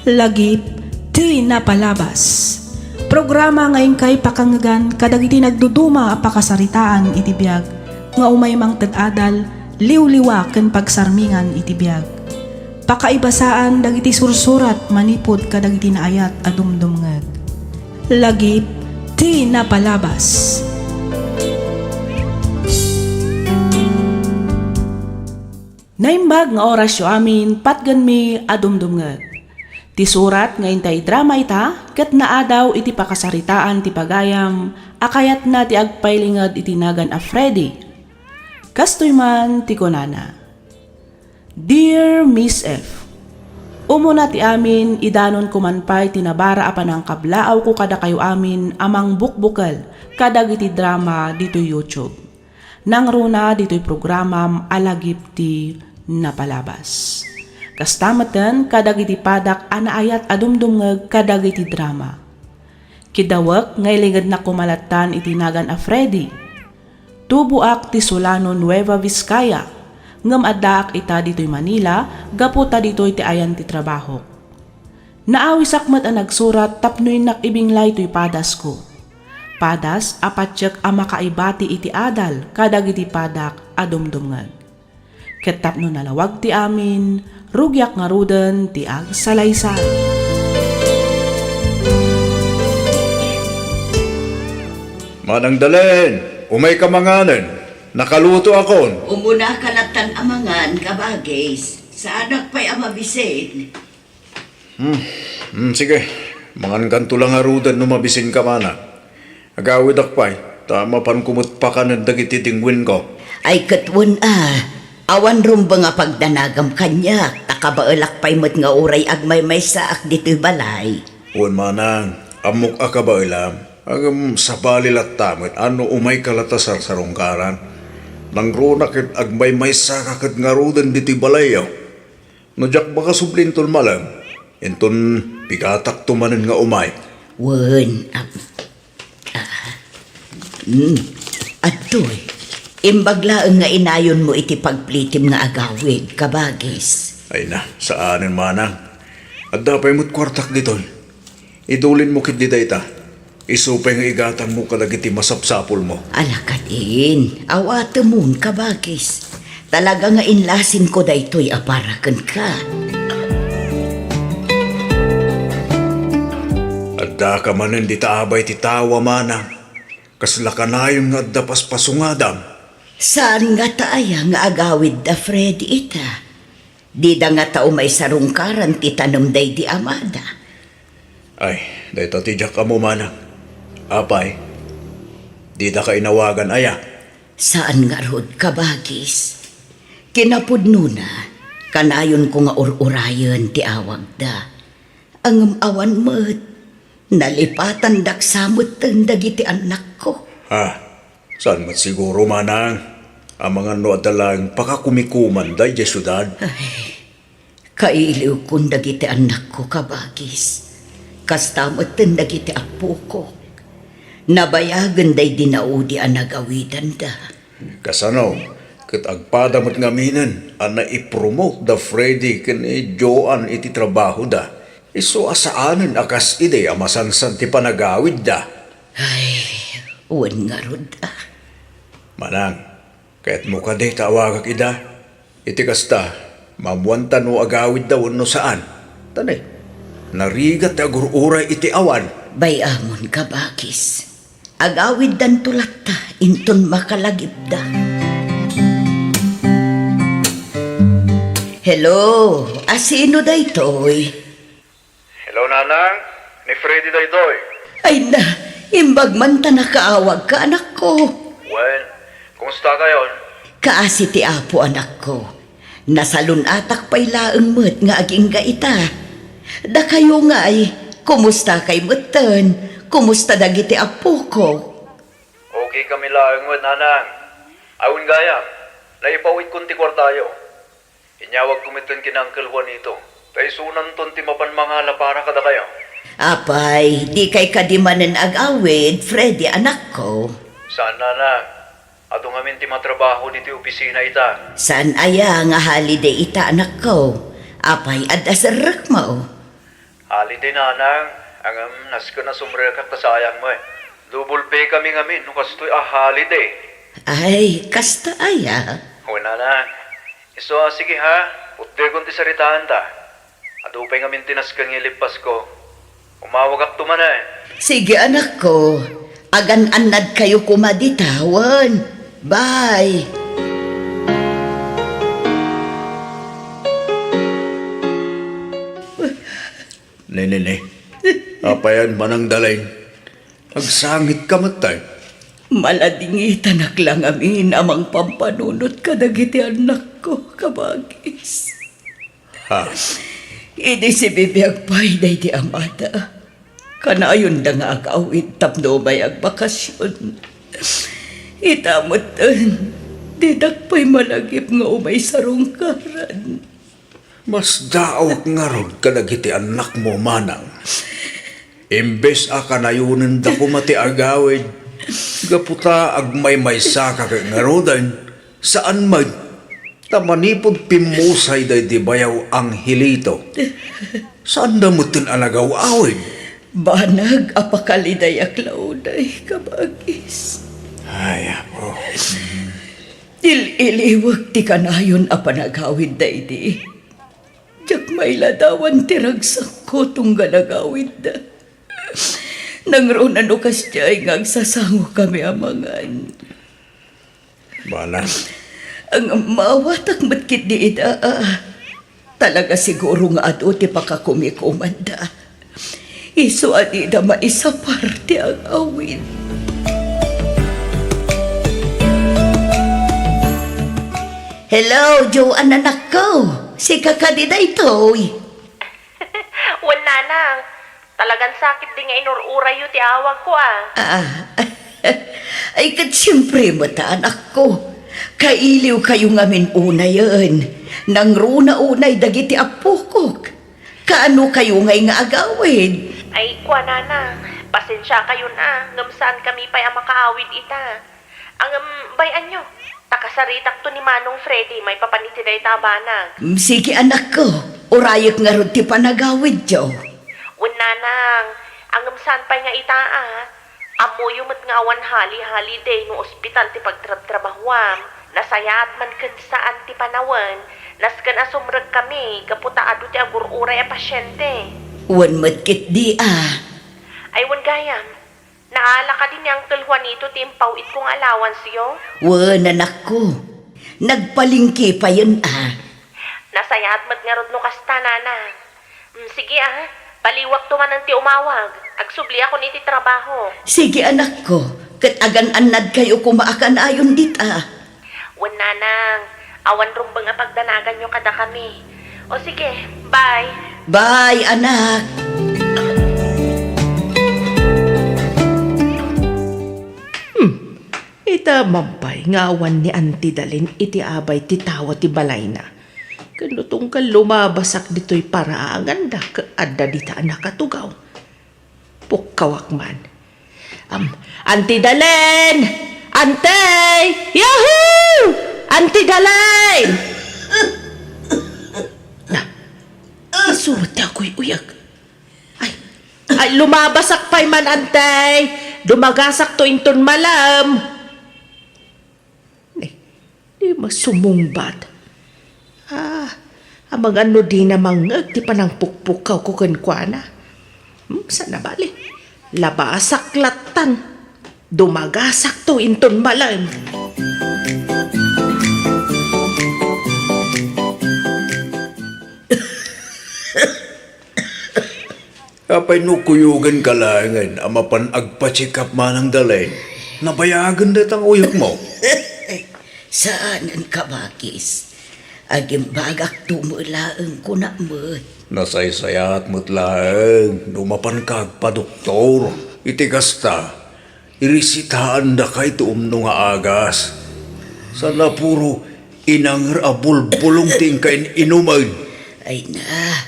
Lagip ti napalabas. Programa ngayon kay pakangagan kadagiti nagduduma a pakasaritaan iti biag nga umay mang tadadal liwliwa ken pagsarmingan iti biag. Pakaibasaan dagiti sursurat manipod kadagiti naayat a dumdumngeg. Lagip ti napalabas. Naimbag nga orasyo amin patgan mi adumdumngeg. Ti surat nga intay drama ita, ket naadaw iti pakasaritaan ti pagayam, akayat na ti agpailingad iti nagan a Freddy. Kastoy man ti kunana. Dear Miss F, umuna ti amin idanon kumanpay tinabara apan ang kablaaw ko kada kayo amin amang bukbukal kadag iti drama dito YouTube. Nang runa dito'y programam alagip ti napalabas. Kastamatan kadag iti padak anaayat adumdumngeg kadag iti drama. Kidawak ngay ligad na kumalatan iti nagan a Freddy. Tubuak ti Solano Nueva Vizcaya. Ngem addaak ita dito'y Manila, gaputa dito'y ti ayan ti trabaho. Naawisak mat ang nagsurat tapnoy nakibinglay to'y padas ko. Padas apatsyak a makaibati iti adal kadag iti padak adumdumngeg. Ket tapno nalawag ti amin, rugyak nga ruden ti agsalaysay. Manang dalen, umay kamanganen, nakaluto akon. Umuna ka natan amangan kabagis, sa anak pa'y amabisin. Sige, mangan kanto lang arudan no mabisin ka mana. Agawid akpay, tama pan kumut pa ka ng dagiti tingwin ko. Ay katwan awan rumba nga pagdanagam kanya, takabaelak pa'y mat nga uray agmay may saak dito'y balay. Uwan manang, amok akaba ilam, agam sabali latamit, ano umay kalatasar sa rungkaran. Nang runakit agmay may sakakit nga rudan dito'y balayaw. Nadyak baka sublintol malam, inton pigatak tumanin nga umay. Wen, Adoy, imbaglaan nga inayon mo iti pagplitim nga agawid, kabagis. Ay na, saanin manang. At dapay mo't kwartak dito. Idulin mo kit di dayta. Isupay nga igatang mo kadagiti masapsapol mo. Alakadin, awata mon, kabagis. Talaga nga inlasin ko daytoy aparakan ka. At da ka manin di taabay ti tawa manang. Kasla ka na yung nga dapas pasungadam. Saan nga taaya nga agawid da Freddy ita? Di da nga tao may sarungkaran ti tanom day di amada. Ay, dayta ti jak ka mo manang. Apay, di da ka inawagan aya. Saan nga rod kabagis? Kinapudno na, kanayon ko nga ururayon ti awag da. Ang awan mo't, nalipatan daksamot dagiti anak ko. Ha, saan mat siguro manang? Ang mga no adalang pakakumikuman day di syudad. Ay, kailiw kong dagiti anak ko kabagis. Kastamot dagiti apo ko. Nabayagan day dinaudi ang nagawidan da. Kasano, kat agpadamot ngaminan, ang naipromote da Freddy ken Joan iti trabaho da. Iso asaanan akas ide amasansan ti panagawid da. Ay, uwan nga rod Manang, kahit mo ka day tawagak ida, iti kasta, mamuantan no agawid daw no saan. Tanay, narigat agururay iti awan. Bayamon kabagis. Agawid dan tulat ta, inton makalagip da. Hello, asino da ito'y? Hello nanang, ni Freddy daytoy. Ay na, imbag man ta nakaawag ka anak ko. Well, kumusta kayon? Kaasi ti apo anak ko. Nasalun atak pa'y laeng mo't nga aging gaita. Da kayo nga ay, kumusta kay mutan? Kumusta dagiti apo ko? Okay kami laeng wad nanang. Awin gaya, naipawid kunti kwartayo. Inyawag kumitin kinangkel Juanito. Kay sunan ton ti mapan mangala para kada kayo. Apay, di kay kadimanan agawid, Freddy anak ko. Saan nanang? Ato ngamin ti matrabaho diti opisina ita. Saan aya nga holiday ita anak ko? Apay, adasarak mo. Holiday nanang, ang nasko na sumre ka sayang mo eh. Double pay kami ngamin, nung kastoy holiday. Ay, kasta aya. Huwag nanang, iso sige ha, utte kong ti saritaan ta. Adupay ngamin tinaskang ilipas ko. Umawag ak tuman eh. Sige anak ko, agan-anad kayo kumaditawan. Bye. Nene, apayan manang dalay. Agsangit ka matay. Maladingitan lang amin amang pampanunot ka dagiti anak ko, kabagis. Ha? Idi si bibiyag pay day di amada. Kanayon da nga agawid tapno may agbakasyon. Itamutan, didak pa'y malagip nga umay sarungkaran. Mas daawak nga ron ka nagiti anak mo manang. Imbes akanayunan da kumati agawid. Gaputa agmay saka ka nga rodan. Saan man? Tamanipod pimusay day di bayaw ang hilito. Saan na mo tinalagaw awid? Banag apakaliday aklauday, kabagis. Ay, ako. Iliwag ti kanayon apanagawid day di. Diyak may ladawan tiragsak ko tong ganagawid da. Nangroon kas diyay nga agsasango kami amangan. Bala. Ang mawatak matkit di ida. Talaga siguro nga ato ti pakakumikumanda. Iso adida maisa parte ang awin. Hello, Joan anak ko. Si kakadida ito'y. Wala nang. Talagang sakit din nga inurura yu ti awag ko Ay kat siyempre mata anak ko. Kailiw kayo ngamin una yun. Nang runa-unay dagiti apukok. Kaano kayo ngay nga agawin? Ay, kwa nanang. Pasensya kayo na. Ngamsaan kami pa'y ang makaawid ita. Ang bayan nyo. Takasaritak to ni Manong Freddy. May papanitiday tabanag. Sige anak ko. Urayot nga ron ti panagawid jo. Wala nang. Ang ngamsaan pa'y nga ita Amo yumat nga awan hali-holiday no ospital ti pagtrabahuam. Nasayat man kan saan ti panawan. Naskan asumrag kami. Kaputa ado ti agur-uray a pasyente. Wan matkit di Ay, wan gayam. Naala ka din yung Uncle Juanito timpaw it kong allowance yo. Wan anak ko. Nagpalingki pa yun Nasayat mat nga rod no kasta nanang. Sige baliwak tuman ang ti umawag. Agsubli ako ni ti trabaho. Sige anak ko. Kat agan-anad kayo kumaakan ayon dit Wan nanang. Awan rumbang nga pagdanagan nyo kada kami. O sige, bye. Bye anak. Ita mampay nga awan ni Auntie Dalin iti abay ti tawa ti balay na. Kanutong ka lumabasak dito'y paraangan da kaadda di ta nakatugaw. Pukkawak man. Auntie Dalin! Auntie! Yahoo! Auntie Dalin! Na, isurot ako'y uyag. Ay, lumabasak pa'y man, Auntie! Dumagasak to inton malam! Di masumungbat. Amang ano di namang ti panang pukpukaw ko kenkwana. Sana bali? Labasak latan. Dumagasak to inton malam. Apay nukuyugan ka langan, amapan agpatsikap manang dalay. Nabayagan datang uyok mo. Saanan ka bakis? Agim bagak tumulaang ko na mo't. Nasaysayat mo't lang, dumapan ka agpa-doktor. Itigasta, irisitaan na kay tuumno nga agas. Sana puro inang abulbulong tingkain inuman. Ay na,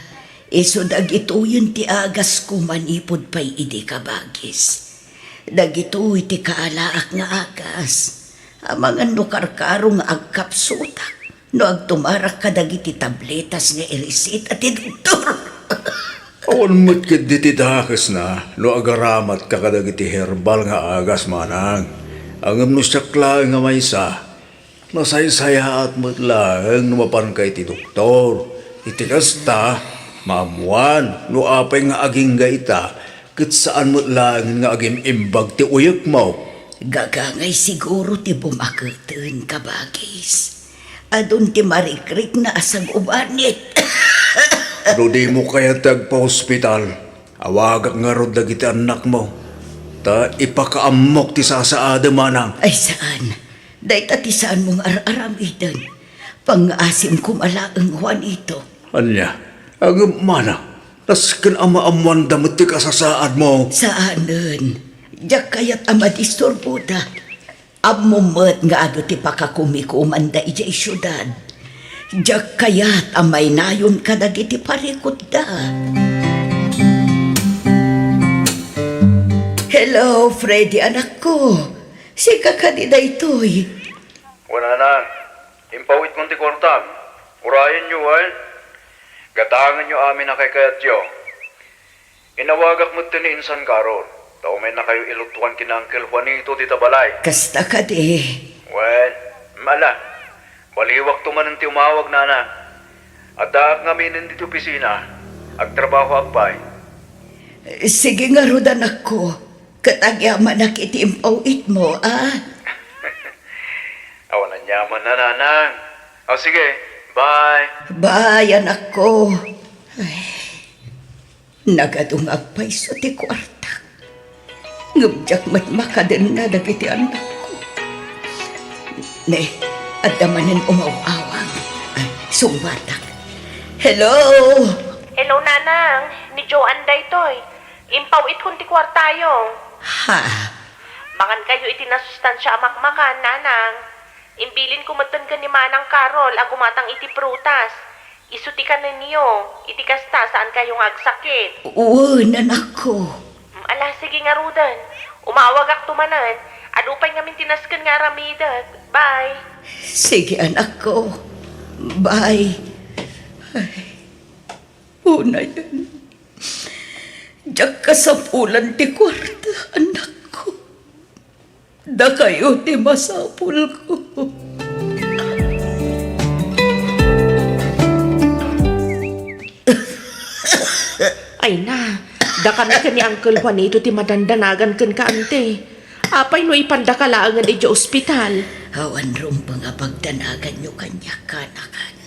iso dagito yun ti agas ko manipod pa'y idi ka bagis. Dagito iti kaalaak nga agas. Amang ano karkaro nga agkapsutak. No agtumarak ka dagiti tabletas nga irisit at doktor. Awan mo't kaditidakas na, no agaramat kakadagiti herbal nga agas manang. Ang no sakla nga may sa, nasaysaya at mo't lang numapan kay ti doktor. Itikas ta, maamuan, no apay nga aging gaita, kat saan mo't lang nga aging imbag ti uyak mo. Gagangay siguro ti bumakatan kabagis. Adun ti marikrik na asag ubanit. No di mo kaya tagpa-hospital, awagak nga rod dagiti anak mo. Ta ipakaamok ti sasaada manang. Ay saan? Dahil ti saan mong aramidan. Pang-asim kumalaang Juanito. Anya, ang mana, naskan ama-amuan damot ti kasasaad mo. Saanan? Diyak kaya't amadisturbo da. Amumat nga ado ti pakakumikumanda ijay syudad. Diyak kaya't amay nayon kadagiti parikot da. Hello, Freddy, anak ko. Si kakadida ito'y. Wala na. Impawit mo ti kwartam. Urayan nyo, gatangan nyo amin na kay kayatyo. Inawagak mo ni insan karon. Tao may na kayo ilutuan kina Uncle Juanito ti Tabalay. Kasta ka di. Well, mala. Baliwak tuman ti umawag na na. At daak ngamin dito opisina. Agtrabaho agpay. Sige nga rod, anak ko. Katagyaman na kitimpaw it mo, ah? Awanan yaman na nanang. O sige, bye. Bye, anak ko. Ay, nagadungag pa iso ti kwarta. Ngumjak mat makaden na dagiti anak ko. Ne, at damanin umaw-awang. Ay, sungwatak. Hello? Hello, nanang. Ni Joanne da ito'y. Impaw ithon ti kwartayo. Ha? Makan kayo iti nasustansya amakmakan, nanang. Imbilin kumatan ka ni Manang Carol agumatang iti prutas. Isuti ka na niyo. Iti kasta saan kayong agsakit. Oo, anak ko. Ala, sige nga rudan. Umawag ak tumanan. Adupay ngamin tinaskan nga ramidag. Bye. Sige, anak ko. Bye. Ay, una yan. Diyak ka sa pulan ti kwarta, anak ko. Da kayo ti masapul ko. Ay na, dakan na ka ni Uncle Juanito ti madandanagan kan ka ante. Apay no ipandakalaangan di ospital. Hawan rum pa nga pagdanagan nyo kanya kanakan.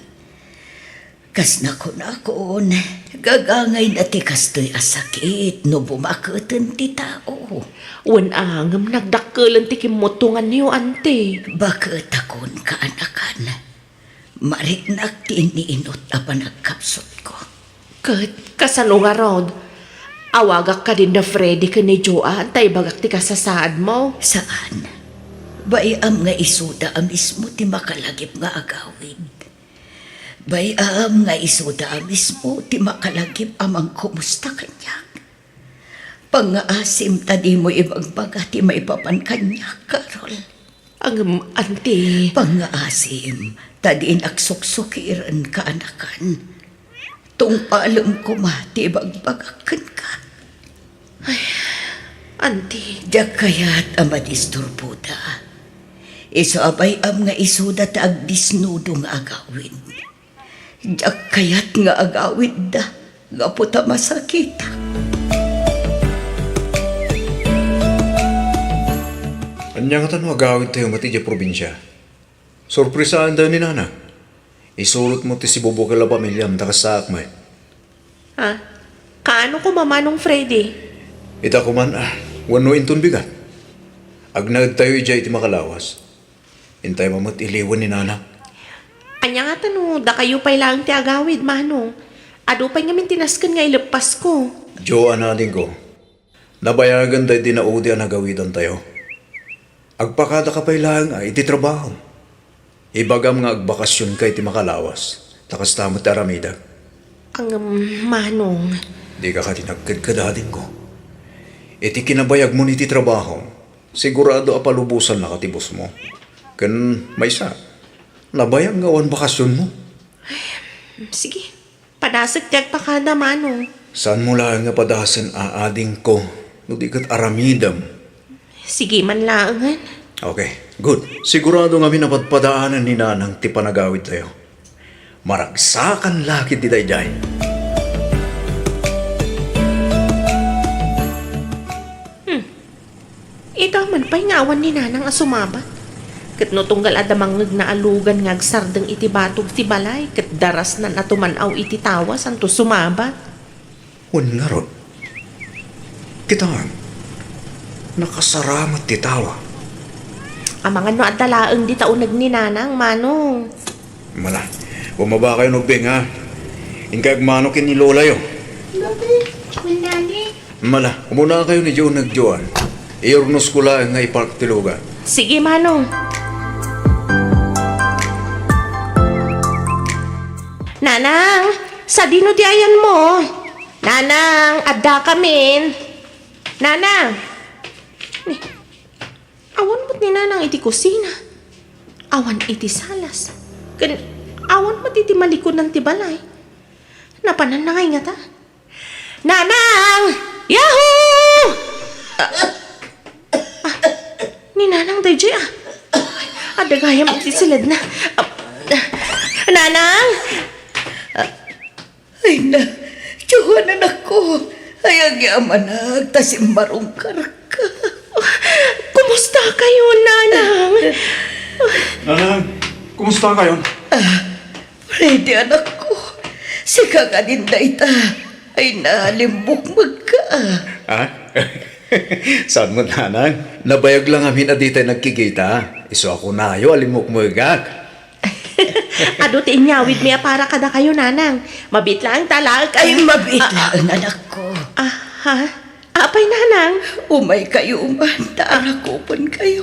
Kas na ko na kon, gagangay na ti kastoy asakit no bumakatan ti tao. Wanangam nagdakkelan ti kimutungan niyo ante. Bakit akon kaanakan? Mariknak ti iniinot apan nagkapsot ko. Kat, kasano nga rod? Awagak ka din na Freddy ka ni Joanne, tay bagak ti kasasaad mo. Saan? Bayam nga isuda mismo ti makalagip nga agawid. Bayam nga isuda mismo ti makalagip amang kumusta kanyak. Pangaasim tadi mo ibagbaga ti maipapan kanyak, Carol. Ang ante. Pangaasim tadi naksuksukiran ka anakan. Tung alam ko mati bagbagakan ka. Ante. Diyak kaya't amadisturbo da. Iso abay am nga isuda ta agdisnudo nga agawid. Diyak kaya't nga agawid da. Nga puta masakita. Anya nga tanong agawid tayo mati di probinsya. Sorpresaan daw ni nana. Isurot mo ti si Bobo kala pamilyam takasak mo. Ha? Kaano ko mamanong Freddy? Ita ko man wano inton bigat. Agnag tayo ijay ti makalawas. Intay mamot iliwan ni nana. Anya nga tano, da kayo pa'y lang ti agawid, manong. Ado pa'y ngamin tinaskan nga ilapas ko. Jo anading ko. Nabayagan tayo dinaudi ang nagawidan tayo. Agpakada ka pa'y lang iti trabaho. Ibagam nga agbakasyon kay ti makalawas. Takas tamo ti aramida. Ang manong. Di ka tinagkadkadading ko. Iti kinabayag mo ni ti trabaho. Sigurado apalubusan na katibos mo. Kan may sa. Nabayag nga wan bakasyon mo. Sige, panasag tiyag pa ka na, manong. Saan mo lang nga padasan aading ko? No di kat aramidam. Sige man laangan. Okay, good. Sigurado nga minapadpadaanan ni nanang ti panagawid tayo. Maragsakan lakit di tayo dyan. Ito man pa'y ngawan ni nanang asumabat. Kat no tunggal adamangag na alugan ngag sardeng iti batog ti balay. Kat daras na natumanaw iti tawas anto sumabat. Wan nga ron. Kitaan. Nakasaramat ti tawa. Amangan no at dalaang di taunag ni nanang, manong. Mala, bumaba kayo nugbing ha. Inkag manokin ni Lola yo. Mala, kumuna kayo ni Joe nagjoan. Iornos ko lang nga ipark tilugan. Sige, manong. Nanang, sa dino di ayan mo? Nanang, adda kamin. Nanang. Ni, awan mo't ni nanang iti kusina. Awan iti salas. Awan mo't iti malikod ng tibalay. Napanan na ngay nga ta. Nanang! Yahoo! Ni nanang DJ adagayam iti silid na. Nanang! Ay na, tiyuhan anak ko. Ay ang yamanag, tasimbarong karka. Kumusta kayo, nanang? Nanang, kumusta kayo? Ready anak ko. Si kakaninda ita ay nalimbok magka. Ha? Saan mo nanang? Nabayag lang amin na di tayo nagkikita. Iso ako na ayo, alimok mo igak. Ado ti inyawid miya para kada kayo, nanang. Mabit lang talag. Ay mabitlaan anak ko. Ha? Apay, nanang? Umay kayo umanda, kayo.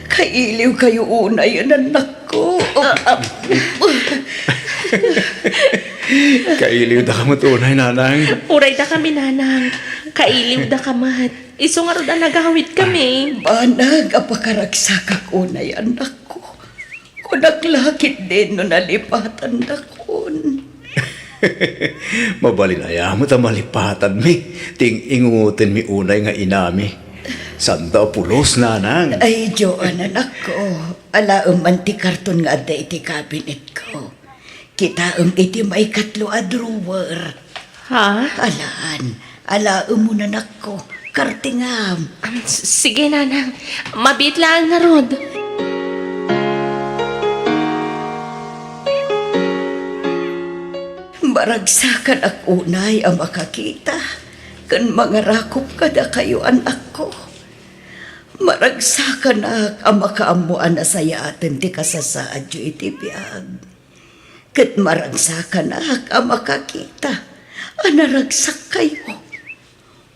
Kailiw kayo unay anak ko. Kailiw da ka mo tunay, nanang. Uray da kami, nanang. Kailiw da kamat. Iso nga ro da nagawid kami. Banag, apakaragsak unay anak ko. Kunaglakit din no nalipatan na kun. Mabalinaya mo ta malipatan mi. Ting ingungutin mi unay nga inami. Santa pulos, nanang. Ay, Joan, anak ko. Alaam ti karton nga ada iti cabinet ko. Kitaam iti may katlo a drawer. Ha? Alaam mo na anak ko. Kartingam. Sige, nanang. Mabit lang nga rod. Maragsakan ak unay ang makakita. Kan mangarakop kada kayo anak ko. Maragsakan ak ang makaamuan na saya atin ti kasasaadyo iti biyag. Kat maragsakan ak ang makakita. Anaragsak kayo.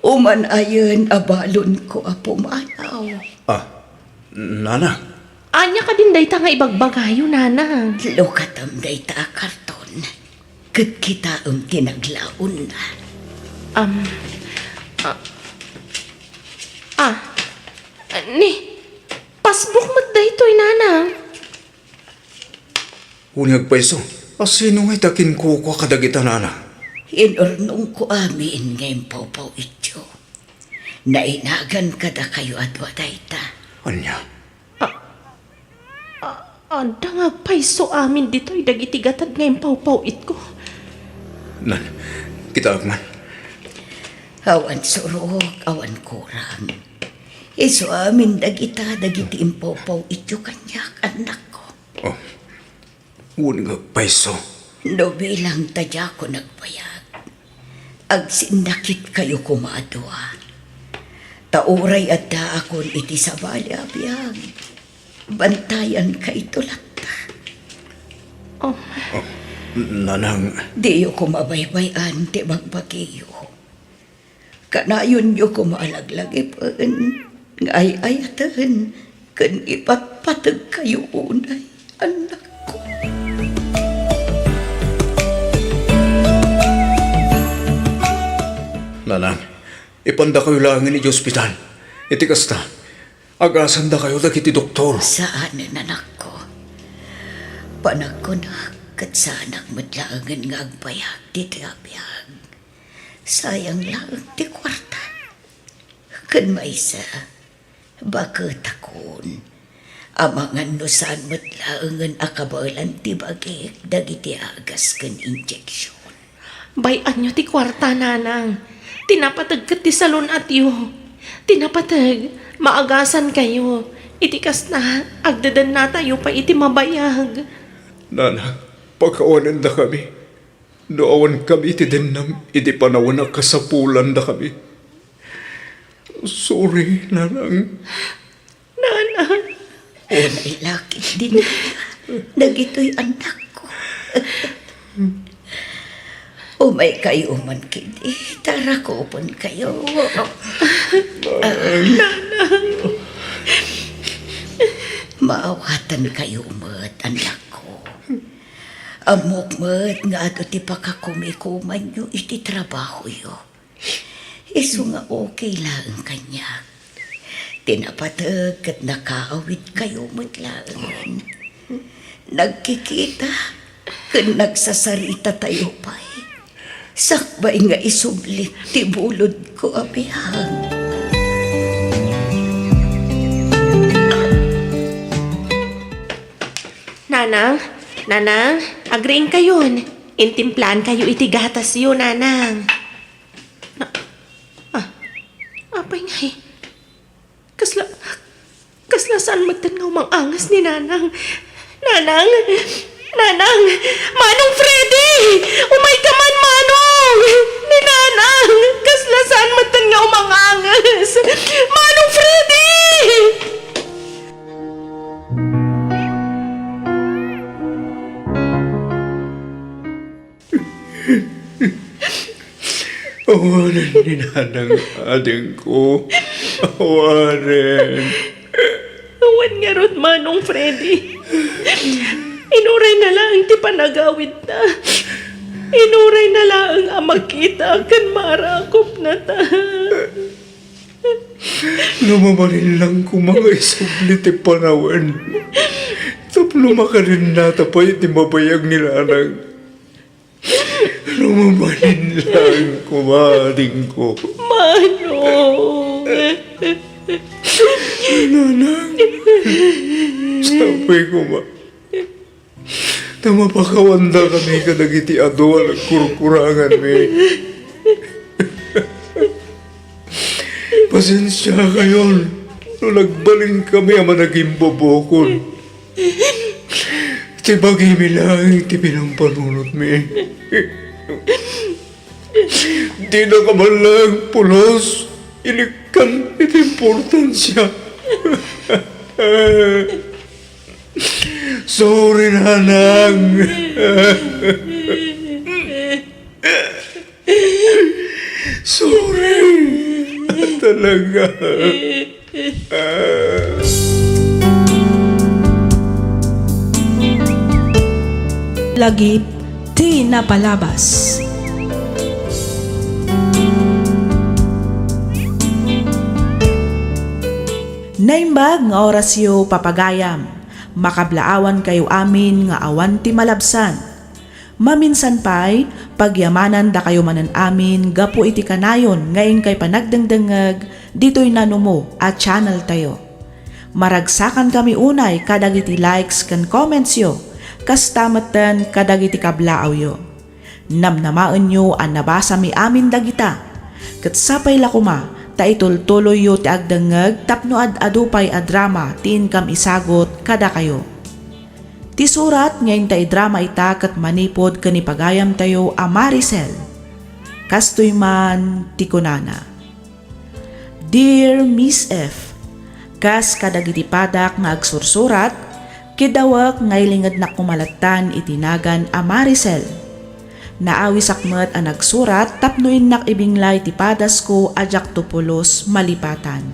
Uman ayon abalon ko a pumanaw. Nanang. Anya ka din dayta nga ibagbagayo, nanang. Lukatam dayta a karton. Kat kita tinaglaon na. Ni, pasbuk mat daytoy, nanang. Unyag pa iso. Sino nga'y takin ko kadagita, nanang? Inurnong ko amin ngayon paw ityo. Nainagan kada kayo at wadayta. Anya? Anda nga paiso amin dito'y dagitigatad ngayon pawpawit ko. Nan, kita man. Awan surok, awan kurang. Iso amin dagita, dagiti impaw ityo kanyak, anak ko. Oh, unyag pa iso. No bilang tadya ko nagbayag. Agsinakit kayo kumadwa. Tauray at da akon iti sa balabiyag. Bantayan ka ito lata. Nanang, Di ko mabaybayan ti magbagiyo. Kanayon yo ko maalaglagipin. Ngay-ayatan. Kan ipatpatag kayo unay, anak ko. nanang, ipanda kayo lang ni ospital. Iti kasta, agasan da kayo dagiti doktor. Saan anak ko? Panag ko na kat saanak madlaangan nga agbayag ti abiyag. Sayang lang ti kwarta. Kan maysa, bakit akon? Amangan no saan matlaangan akabalan ti bagik dagiti agas kan injection. Bayan nyo ti kwarta, nanang. Tinapatag kat ti salon at yo. Tinapatag, maagasan kayo. Itikas na, agdadan na tayo pa iti mabayag. Nana, pagkawanan da kami. Noawan kami iti dinam, iti panawan na kasapulan da kami. Sorry, nanang. Nanang, Unay lakit din. Nagito'y anak ko. Umay kayo man kini. Tara ko pun kayo. Maawatan kayo umat, anak ko. Amok mat nga ato ti pakakumikuman nyo iti trabaho yo. Iso nga okay lang kanya. Tinapatag at nakaawit kayo matlaan. Nagkikita, kan nagsasarita tayo pa'y. Sakbay nga isublit ti bulod ko abihang. Nanang, agreeing kayon. Intimplan kayo iti gatas yun, nanang. Apay nga eh. Kasla saan magtan nga umangangas ni nanang. Nanang, Manong Freddy! Umay ka man, Manong! Ni nanang, kasla saan magtan nga umangangas. Manong Freddy! Awanan ni nanang ading ko. Awanan. Awan nga rod, Manong Freddy. Inuray na lang ti panagawid ta. Inuray na lang ang magkita kan marakop na ta. Lumamarin lang ko mga isubli ti panawan. Tapno makarin natapay ti mabayag ni nanang. Lumamarin lang ko maading ko. Manong! Nanang, sabi ko ma. Tamapakawanda kami kadagiti ado ang kurkurangan mi. Pasensya kayon. No nagbaling kami ama naging bobokon. Tibagay mi lang ti pinampanunot mi. Di na ka man lang pulos. Ilikan iti importansya. Sorry, nanang. Sorry. Talaga. Lagip ti napalabas. Naimbag nga orasyo papagayam, makablaawan kayo amin nga awan ti malabsan. Maminsan pa'y pagyamanan da kayo manan amin gapo iti kanayon ngayon kay panagdengdengeg dito'y nanumo at channel tayo. Maragsakan kami unay kadagiti likes kan comments yo, kastamatan kadagiti kablaaw yo. Namnamaen yo an nabasa mi amin dagita, ket sapay lakuma ta itultuloy yo ti agdengeg tapno adupay a drama ti income isagot kada kayo. Ti surat ngayon ta drama ita ket manipod kani pagayam tayo a Maricel. Kastoy man ti kunana. Dear Miss F, kas kadagiti padak nga agsursurat, kidawak ngaylingad na kumalatan itinagan a Maricel. Naawi sakmet ang nagsurat tapnoin nak ibinglay ti padas ko ajak tupulos malipatan.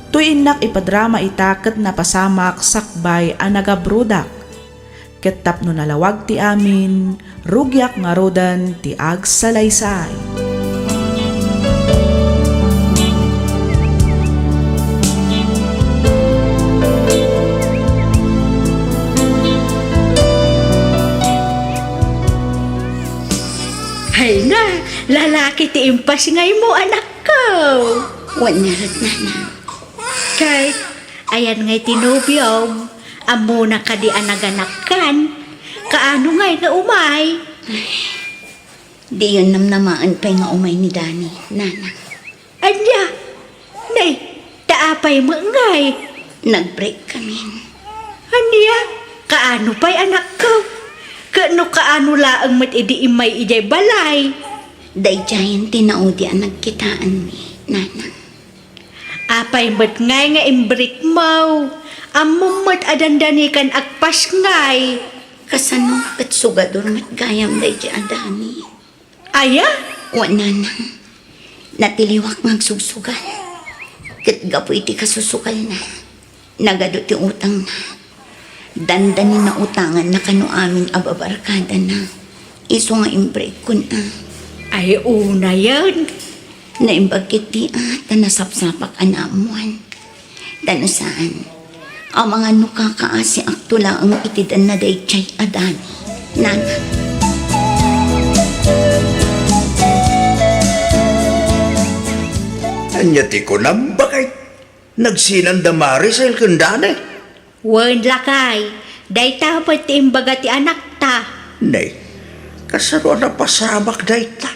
Tuin nak ipadrama itaket na pasamak sakbay ang nagabrudak. Ket tapno nalawag ti amin, rugyak nga rodan ti agsalaysay. Hay nga, lalaki impas ngay mo anak ko. Wanarat nana. Kay, ayan ngay tinubyom. Amo na ka di anaganakan. Kaano ngay nga umay? Di yun namnamaan pa nga umay ni Dani, nana. Anya, nay, taapay mo ngay. Nag-break kami. Anya, kaano pa'y anak ko? Kaano laang mat idi imay ijay balay. Day giant tinaudi ang nagkitaan mi, nana. Apay mat ngay nga imbrik mo. Among mat adandanikan agpas ngay. Kasano kat sugador mat gayam day di adani. Aya? Nana. Natiliwak magsugsugal. Kat gapoy ti kasusukal na. Nagado ti utang na. Dandanin na utangan na kano aming ababarkada na. Iso nga imbreak ko na. Ay una yan. Naimbagkit di tanasapsapak anamuan. Tano saan? Ang mga nukakaasi aktula ang itidan na day chay adani. Nana. Anyati ko na bakit? Nagsinanda Marisel kandane. Wan lakay. Day tapat ti imbaga ti anak ta. Nay, kasaro na pasabak dayta.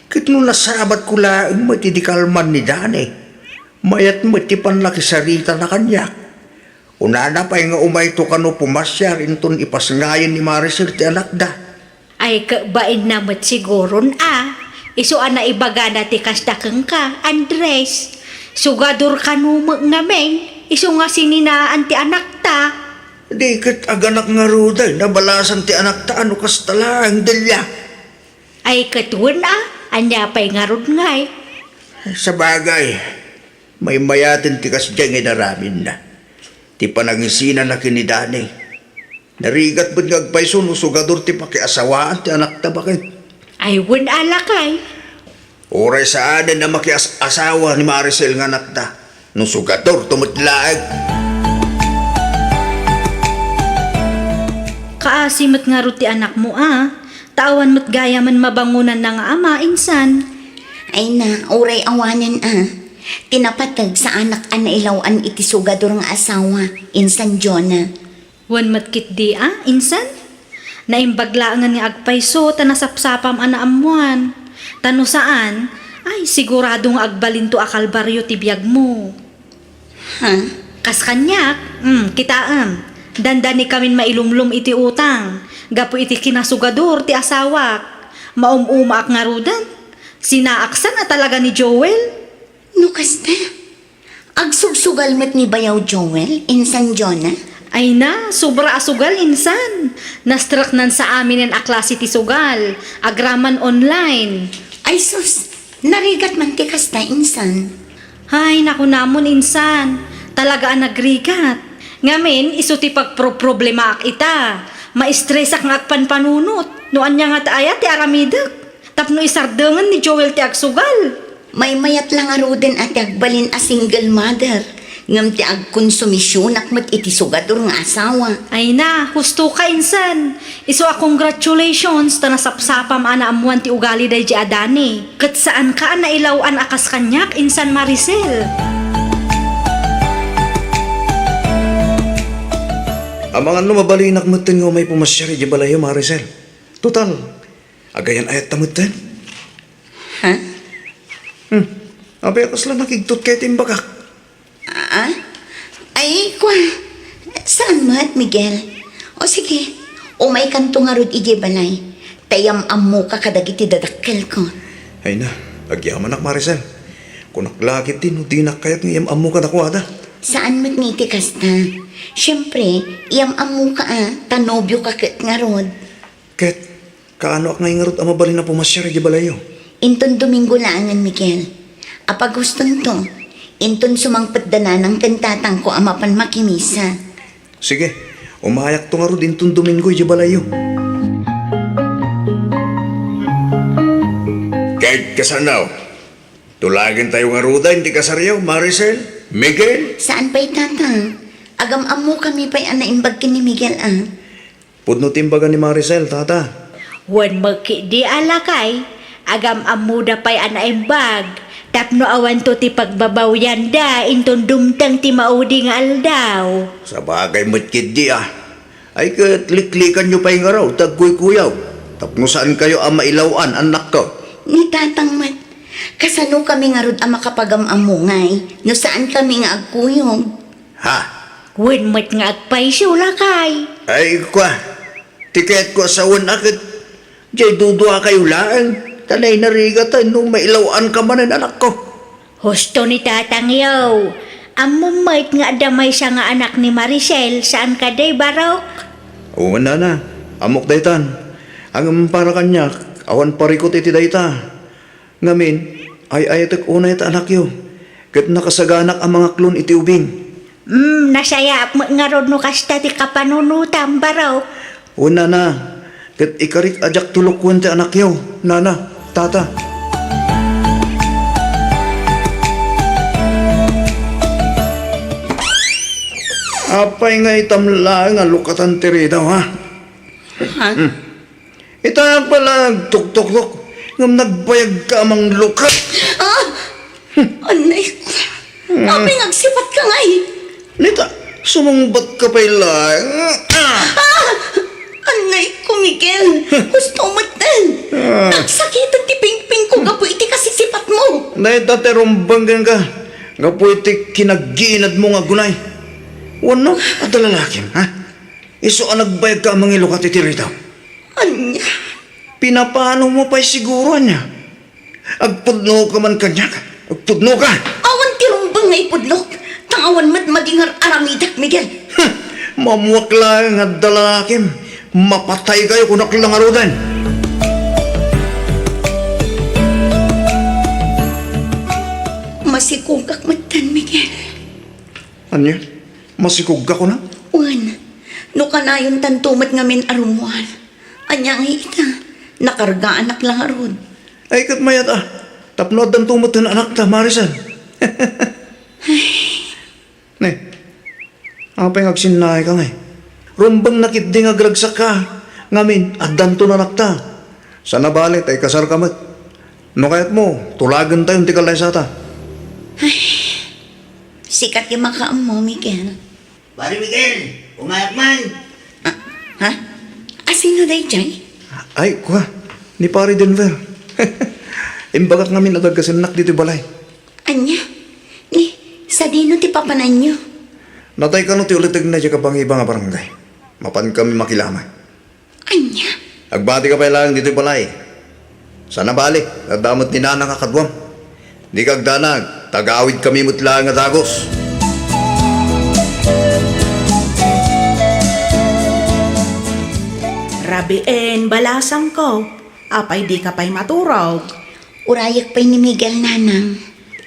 Kit no nasabat ko laang matidikalman ni Dane. Mayat mati panlaki sarita na kanya. Unana pa nga umay to kano pumasyar inton ipasngayon ni Marisel ti anak da. Ay kabain na mat siguron Iso ana ibaga na ti kastakeng ka, Andres. Sugador ka numag namin. Iso nga sininaan ti anak ta. Di kat aganak nga ruday, nabalasan ti anak ta ano kastalang dalya. Ay katuan anya pa'y ngarod ngay. Sa bagay, may mayatin ti kasdyang inaramin na. Ti panangisina na kinidani. Narigat ba't ngagpaiso no sugador ti pakiasawaan ti anak ta bakit? Ay wan alakay. Oray sa anan na makiasawa ni Maricel nga anak ta. No sugador tumutlaag. Kaasimat nga ro ti anak mo Tawan mo't gaya man mabangunan na nga ama, insan. Ay na, oray awanan Tinapatag sa anak ana ilawan iti sugador nga asawa, insan Jonah. Wan matkit di insan? Naimbaglaangan nga agpayso, tanasapsapam ana amuan. Tano saan? Ay, sigurado nga agbalin to akalbaryo ti biyag mo. Ha? Kas kanyak, kitaan. Dandani kamin mailumlum iti utang. Gapo iti kinasugador ti asawak. Maumumaak nga rudan. Sinaaksan na talaga ni Joel. No kasta? Agsugsugal met ni Bayaw Joel, insan Jonah? Ay na, sobra asugal insan. Nastrak nan sa amin ang aklase ti sugal. Agraman online. Ay sus, narigat man ti kasta, insan. Hay, naku namon insan. Talaga ang nagrigat. Ngamin, iso ti pagproblema ak ita. Maistresak nga agpanpanunot. No anya nga taaya ti aramidak. Tapno isardangan ni Joel ti agsugal. May mayat lang aruden at agbalin a single mother. Ngam ti agkonsumisyon akmat iti sugador nga asawa. Ay na, husto ka insan. Iso congratulations ta nasapsapam ana amuan ti ugali day di adani. Kat saan ka na ilawan akas kanyak insan Maricel. Ang mga numabalinak mo nga may pumasyari di balayo, Maricel. Total, agayan ayat tamutin. Ha? Abay akas lang nakigtot kay timbakak. Ay, kwa. Saan mat, Miguel? O sige, umay kanto nga rod ije balay. Tayam ammo ka kadagiti dadakkel ko. Ay na, agyaman ak Maricel. Kung naklakit din, di nakayat ngayam amo ka nakuada. Saan mat ngiti kasta? Siyempre, iyam ammo ka tanobyo ka kat nga rod. Ket, kaano ak ngayon nga rod ang mabalin na pumasyari di balayo? Inton Domingo laangan, Miguel. Apag guston to, inton sumangpatdana ng kantatang ko amapan makimisa. Sige, umayak to nga rod intong Domingo di balayo. Kahit kasanaw, tulagan tayo nga ruda, hindi kasaryaw, Maricel, Miguel. Saan pa'y tatang? Agam ammo kami pa'y anaimbag ni Miguel Pudno timbagan ni Maricel, tata. Wan magki di alakay. agam amuda pa'y anaimbag. Tapno awan to ti pagbabawyan da, inton dumtang ti maudi nga aldaw. Sa bagay mo't kidi ay liklikan nyo pa yung araw, tagkuy-kuyaw. Tapno saan kayo ang mailawan, anak ko? Ni tatang mat, kasano kami nga rod ang makapagamamungay, no saan kami nga agkuyog? Ha? Wen mat nga agpay siya lakay. Ay kwa, tiket ko sa akit. Diyay dudua kayo lang. Tanay narigatan nung mailawan ka man anak ko. Husto ni tatang yaw. Amumait nga damay siya nga anak ni Maricel, saan ka day barok? Oo na, amok daytan. Ang para kanya, awan parikot iti dayta. Ngamin, ay ayatek unay ta anak yo. Kat nakasaganak ang mga klon iti ubing. Nasaya nga rod no kasta ti kapanunutam barok. Una na, kat ikarit ajak tulukwan ti anak yo. Nana, tata. Apay nga itamla nga lukatan tiri daw ha. Ha? Ita pala tuk-tuk-tuk ngam nagbayag ka amang lukat. Anay ko. Abi nagsipat ka nga eh. Nita, sumangbat ka pa lang. Anay ko, Miguel. Gusto mo din. Nagsakitan ti ping-ping ko gapo iti kasi sipat mo. Nita, terumbanggan ka. Nga po iti kinaginad mo nga gunay. Wano, at lalakim, ha? Iso ang nagbayag ka amang ilukat iti ritaw. Anya? Pinapano mo pa'y siguro niya. Agpudno ka man kanya ka. Agpudno ka. Awan tirumbang nga ipudlok. Tangawan mat maging aramidak, Miguel. Mamuwak lang at dalakim. Mapatay kayo kung naklangarudan. Masikugak matan, Miguel. Anya? Masikugga ko na? Wan, no kanayon tantumat ngamin arumuan. Anya nga ita, nakarga anak lang arod. Ay kat mayat tapno dan tumot na anak ta, Maricel. Ne, apay ngagsinay ka ngay. Rumbang nakit di nga gragsak ka. Ngamin, adan to na anak ta. Sa nabalit ay kasar kamat. No kayat mo, tulagan tayong tikalay sa ta. Sikat yung makaam mo, Miguel. Pare Miguel, umayak man. Ha? Sino day jay? Ay, kuha, ni Pari Denver. Imbagak ngamin nagagasinak dito balay. Anya? Ni, sa dino ti papanan nyo? Natay ka no ti ulit na dyan kapang iba nga barangay. Mapan kami makilamay. Anya? Agbati ka pa lang dito balay. Sana balik, nagdamot ni Nana nga kadwam. Di kagdanag, tagaawid kami mutla nga dagos. Rabien, balasang ko. Apay di ka pa'y maturog. Urayak pa'y ni Miguel nanang.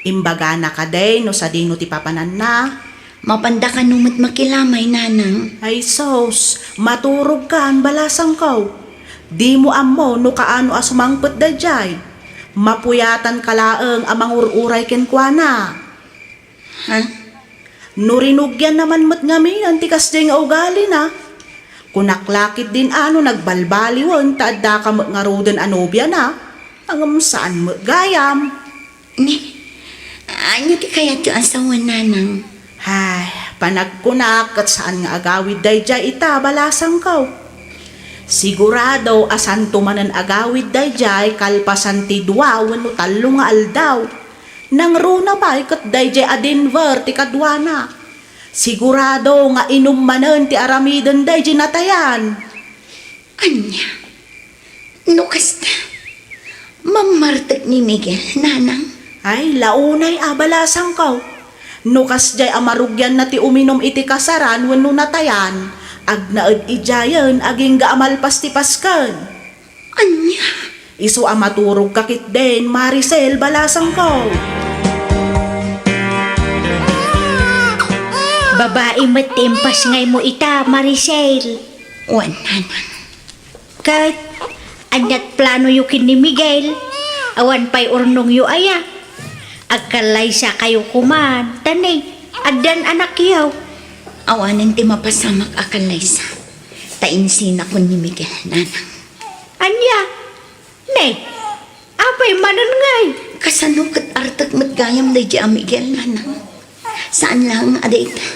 Imbaga na ka day no sa dino ti papanan na. Mapanda ka numat makilamay nanang. Ay sos, maturog ka ang balasang ko. Di mo amo no kaano asumangpet da jay. Mapuyatan kalaeng amang ururay kenkwana. Ha? Nurinugyan naman mo't ngami ang tikas day nga ugali na. Kunaklakit din ano nagbalbaliwon taadda ka mo't nga roden anobya na. Ang saan mo't gayam. Ni, anyo ti kaya ti asawan nanang? Hay, panagkunak at saan nga agawid day jay ita balasang ko. Sigurado asan tumanan agawid day jay kalpasan ti dua wano talo nga aldaw. Nang runa ba ikat day jay a Denver ti kadwana. Sigurado nga inumanan ti aramidan day jay natayan. Anya? No kasta? Mamartag ni Miguel nanang? Ay, launay abalasang ko. Nukas jay amarugyan na ti uminom iti kasaran wano natayan. Agnaed ijayan aging gaamalpas ti paskan. Anya? Isu amaturog kakit din, Maricel, balasang ko. Babae matimpas ngay mo ita, Maricel. Wan nanang. Kat, anyat plano yukin ni Miguel. Awan pa'y urnong yu aya. Agkalay sa kayo kuman. Tanay, adan anak yaw. Awanan ti mapasamak akalay sa. Tainsin ako ni Miguel nanang. Anya? Ne, Apay manan ngay. Kasano kat artak matgayam na dya Miguel nanang. Saan lang aday ita?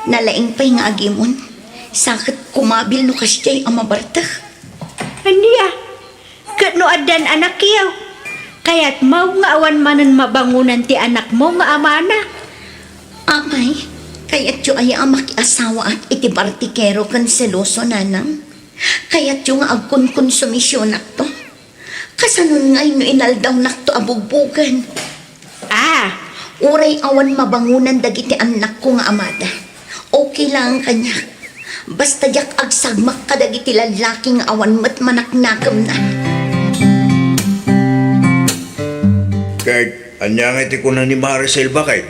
Nalaing pa'y nga agimon. Sakit kumabil no kasyay amabartak. Aniya, kat no adan anak yaw. Kaya't mau nga awan manan mabangunan ti anak mo nga amana. Amay, kaya't yung ay ang makiasawa at itibartikero kan seloso nanang. Kaya't yung nga agkon konsumisyon nakto. Kasanon ngay no inaldaw nakto abugbugan. Ah, Uray awan mabangunan dagiti anak ko nga amada. Okay lang kanya. Basta jak agsagmak ka dagiti lalaki nga awan mat manaknakam na. Kahit anya nga iti ko na ni Maricel bakit?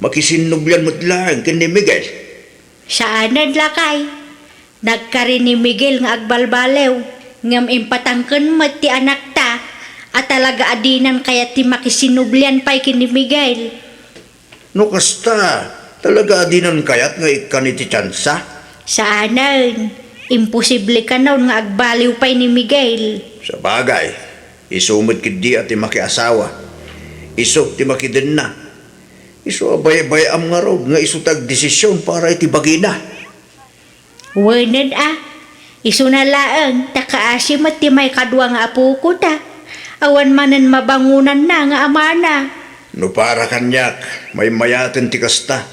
Makisinubyan mo't lang kin ni Miguel. saanan lakay. Nagkari ni Miguel nga agbalbalew. Ngam impatangken mat ti anak ta. At talaga adinan kaya ti makisinublian pa'y kini Miguel. No kasta, talaga dinan kayat nga ikan iti tsansa. Saanan, imposible ka naon nga agbaliw pa'y ni Miguel. Sa bagay, isumod kidi at ti makiasawa. Iso ti makiden na. Iso abay-abay am nga raw nga iso tag desisyon para iti bagina. Wened iso na laeng, takaasim at ti may kadwa nga apo ko ta. Awan manan mabangunan na nga amana. No para kanyak, may mayaten ti kasta.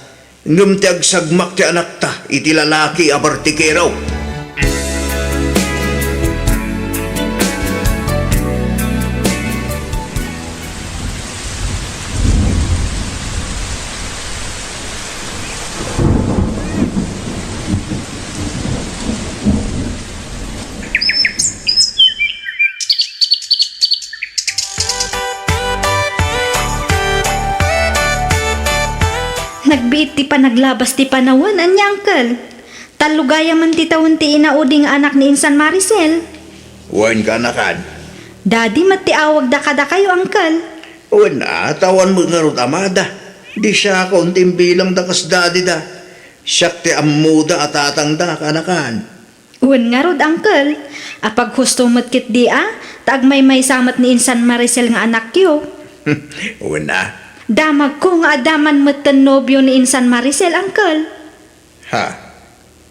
Ngam ti agsagmak ti anak ta, iti lalaki abartikeraw. Nagbiit ti panaglabas ti panawan, anyangkel. Talugaya man ti taon ti inauding anak ni Insan Maricel. Wan ka nakan. Daddy, mati awag da kada kayo, angkel. Wan na, tawan mo nga rot amada. Di siya kaunting bilang dakas dadi da. Siyak ti amuda at atang da kanakan. Uwan nga rod, angkel. Apag husto matkit di taag may samat ni Insan Maricel nga anak yo. Wan na. Damag ko nga adaman matan nobyo ni Insan Maricel, angkel. Ha?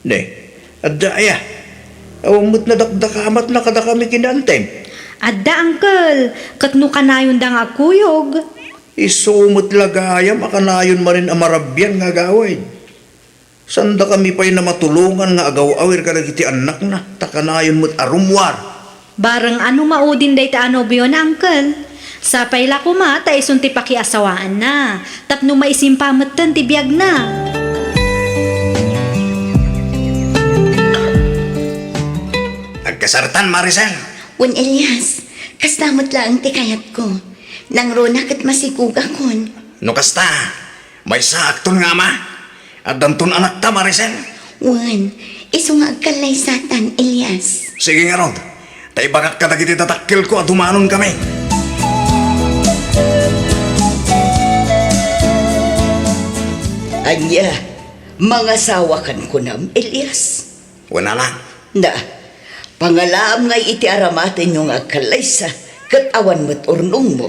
Ne, adda aya. Awang mo't nadakdakamat na kada kami kinanteng. Adda, angkel. Katno kanayon da nga kuyog. Isumot lagayam akanayon manin amarabyan nga gawin. Sanda kami pa'y na matulungan nga agaw-awir ka iti anak na takanayon mo't arumwar. Barang ano maudin day ta nobyo na, angkel. Sapay la kuma, ta isun ti pakiasawaan na. Tapno maisimpamatan ti biyag na. Agkasartan, Maricel. Wan Elias, kastamot lang ti kayat ko. Nang ronak at masikuga kon. No kasta, may saakton nga ma. At danton anak ta, Maricel. Wan, iso nga agkalay satan, Elias. Sige nga rod, tay bagat ka dagiti tatakil ko at humanon kami. Anya, mga sawakan ko nam, Elias. Wala lang. Na, pangalaam ngay iti aramatin yung agkalaysa, kat awan mo't urnong mo.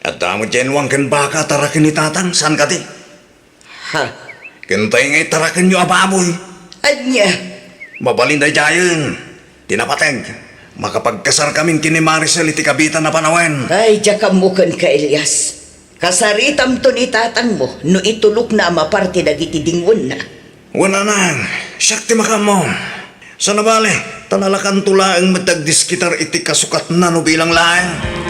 At damo dyan wang kan baka tarakin ni tatang, saan ka ti? Ha? Kintay ngay tarakin nyo ababoy. Anya, Mabalinday dayon. Tinapateng. Makapagkasar kaming kini Maricel iti kabitan na panawen. ay jakamukan ka, Elias. Kasaritam to ni tatang mo, no itulok na maparti dagiti dingwon na. Wala nang. Siyak ti makamo. Sa nabali, tanalakan tulaang matagdiskitar iti kasukat na no bilang laeng.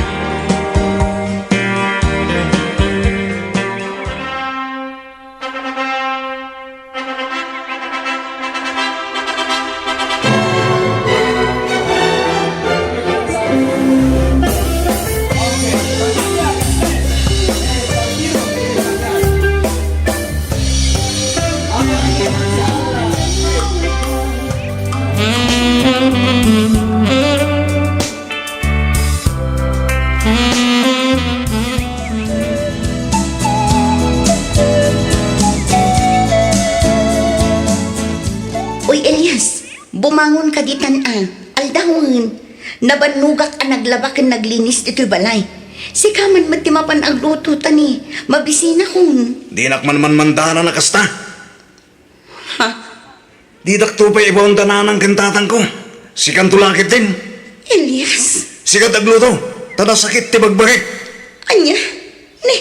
Uy, Elias, bumangon ka ditan Aldahon. Nabanugak ang naglaba kan naglinis dito'y balay. Si kaman matimapan ang luto tani. Mabisina kun. Di nakman mandana na kasta. Ha? Di dakto pa iba ang tananang kintatang ko. Sikan tulakit din. Elias? Sikat agluto. Tada sakit ti bagbagay. Anya? Ne,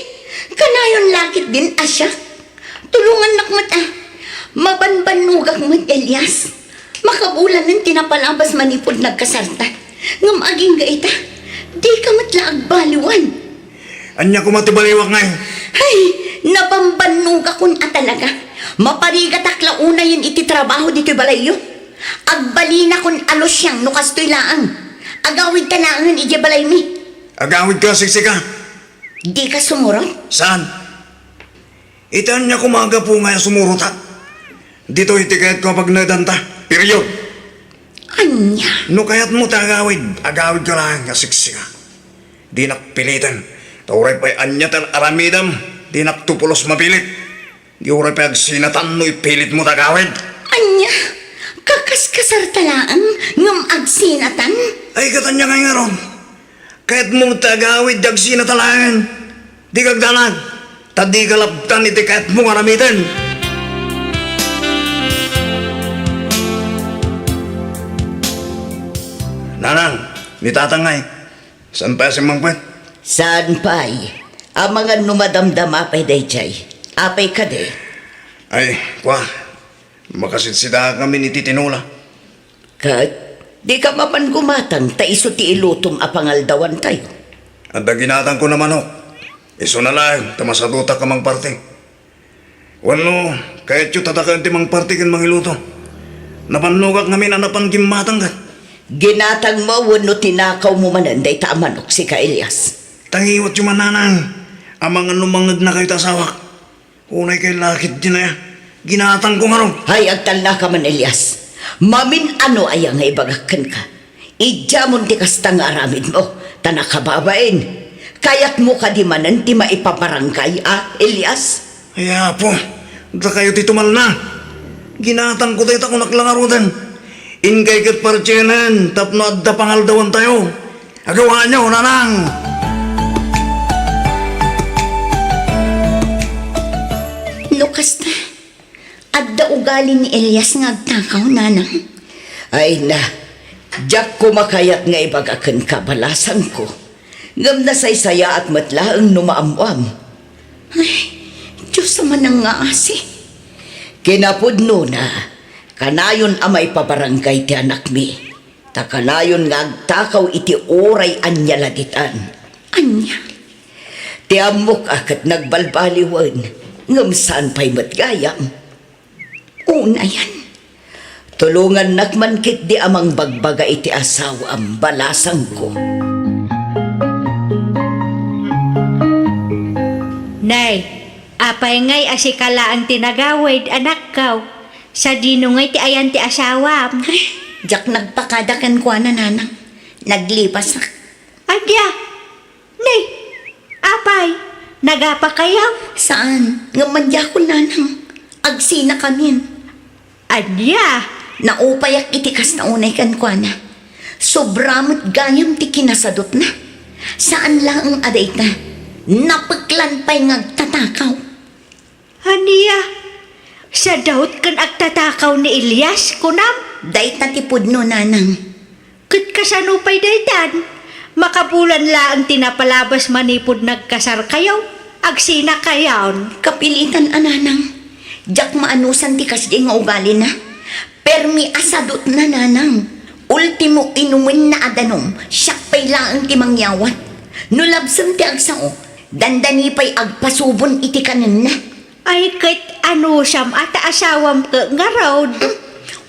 kanayon lakit din asya. Tulungan nakmat Mabanbanugak mo, Elias. Makabulan ng tinapalabas manipod nagkasarta. Ngam aging gaita. Di ka matlaag baliwan. Anya ko matibaliwak ngay. Ay, nabambanugak kun talaga. Maparigatak launa yun iti trabaho dito balayo. Agbalina kun alos siyang nukastoy laang. Agawid ka laangan iti balay mi. Agawid ka, siksika. Di ka sumurot? Saan? Itan niya kumaga po nga sumurota. Dito itikayat ko pag nadanta. Period. Anya? No kayat mo agawid. Agawid ka lang, siksika. Di nakpilitan. Tauray pa'y anyatan aramidam. Di naktupulos mapilit. Di uray pa'y agsinatan no ipilit mo agawid. Anya? Kakaskasar talaan ngam agsinatan? Ay katanya nga nga ron. Kahit mo tagawid agsinatalaan. Di kagdanag. Tadi kalaptan iti kahit mo aramitan. Nanang, nitatangay. Saan pa si Mangpet? Saan pa'y? Ang mga numadamdam apay dayjay. Apay ka de. Ay, kwa. Makasinsida kami ni Titinula. Kat, di ka mapan gumatang ta iso ti ilutom apangaldawan tayo. At daginatang ko naman ho. Iso na lang, tamasaduta ka mang parte. Wano, kahit yung tatakan ti mang parte kan mang iluto. Napanlugak ngamin anapan gimatang ka. Ginatang mo wano tinakaw mo mananday ta manok si ka Elias. Tangiwat yung mananang. Ang mga numangag na kayo tasawak. Unay kay lakit din na yan. Ginatang ko nga ron. Hay, agtal na ka man Elias. Mamin ano ay ang ibagakan ka. Idjamon ti kastang aramid mo. Tanakababain. Kayat mo ka di manan ti maipaparangkay Elias? Ay, po. Da kayo titumal na. Ginatang ko tayo tako naklangarudan. Ingkay kat parchenan. Tapno adda pangaldawan tayo. Agawa nyo, nanang. No kasta. Adda ugali ni Elias nga agtakaw nanang. Ay na. Diyak ko makayat nga ibagakan kabalasan ko. Ngam na saysaya at matlaang numaamuam. Ay, Diyos naman ang nga asi. Kinapudno na, kanayon amay pabarangay ti anak mi. Ta kanayon nga agtakaw iti oray anya laditan. Anya? Ti amok akat nagbalbaliwan, ngam saan pa'y matgayam. Una yan. Tulungan nakman kit di amang bagbaga iti asawa ang balasang ko. Nay, apay ngay asikala ang tinagawid anak kaw. Sa dino ngay ti ayan ti asawam. Diyak nagpakadakan ko na nanang. Naglipas na. Adya, nay, apay, nagapa kayaw? Saan? Ngamadya ko nanang. Agsina kamin. Adya, Naupayak itikas na unay kan ko na. Sobramot gayam ti kinasadot na. Saan lang ang aday na? Napaglan pa'y ngagtatakaw. Haniya, sa daot kan agtatakaw ni Elias kunam? Dahit natipod no nanang. Kat kasanupay daytan, makabulan laang tinapalabas manipod nagkasar kayaw, agsina kayawn. Kapilitan ananang. Diyak maanusan ti kasdi nga ugali na. Permi asadot na nanang. Ultimo inumin na adanom, siyak pa'y laang ti mangyawat. Nulabsam ti agsao, dandani pa'y agpasubon iti kanin na. Ay kat ano siyam ata asawam ka nga raw.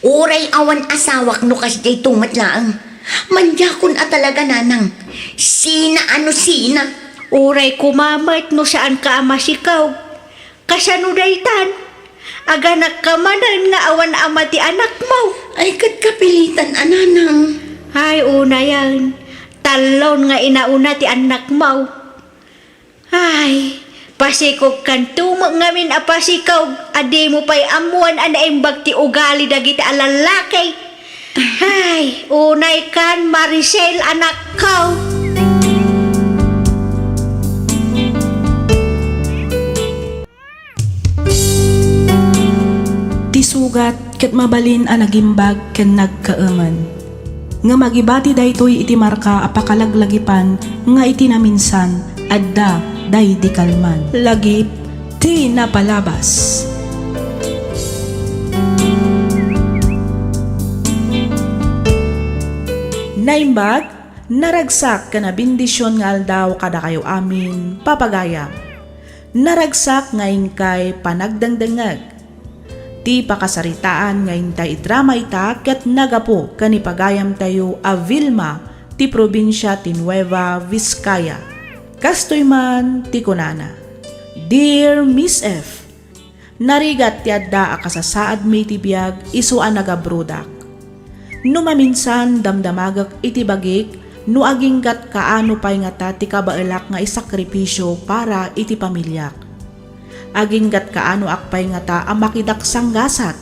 Uray awan asawak no kasdi tumatlaang. Manjakon talaga nanang. Sina ano sina? Uray kumamat no saan ka amasikaw. Kasano daytan? Aganak ka manan nga awan ama ti anak mo. Ay kat kapilitan ananang. Ay una yan. Talon nga inauna ti anak mo. Ay, pasikog kan tumag ngamin apasikaw. Adi mo pa'y amuan anaimbag ti ugali dagiti alalakay. Hay, unay kan Maricel anak ko. Tisugat ket mabalin a nagimbag ken nagkaaman. Nga magibati daytoy iti marka a pakalaglagipan nga iti naminsan adda day di kalman. Lagip ti napalabas. Naimbag, naragsak ka na bindisyon nga aldaw kada kayo amin, papagayam. Naragsak ngayon kay panagdangdangag. Ti pakasaritaan ngayon tayo drama ita ket nagapo kanipagayam tayo a Vilma ti probinsya ti Nueva Vizcaya. Kastoy man ti kunana. Dear Miss F, narigat ti adda a kasasaad mi ti biag isu a nagabrudak. No maminsan damdamagak iti bagik no aginggat kaano pay nga ta ti kabaelak nga isakripisyo para iti pamilyak. Aginggat kaano akpay nga ta ang makidaksang gasat.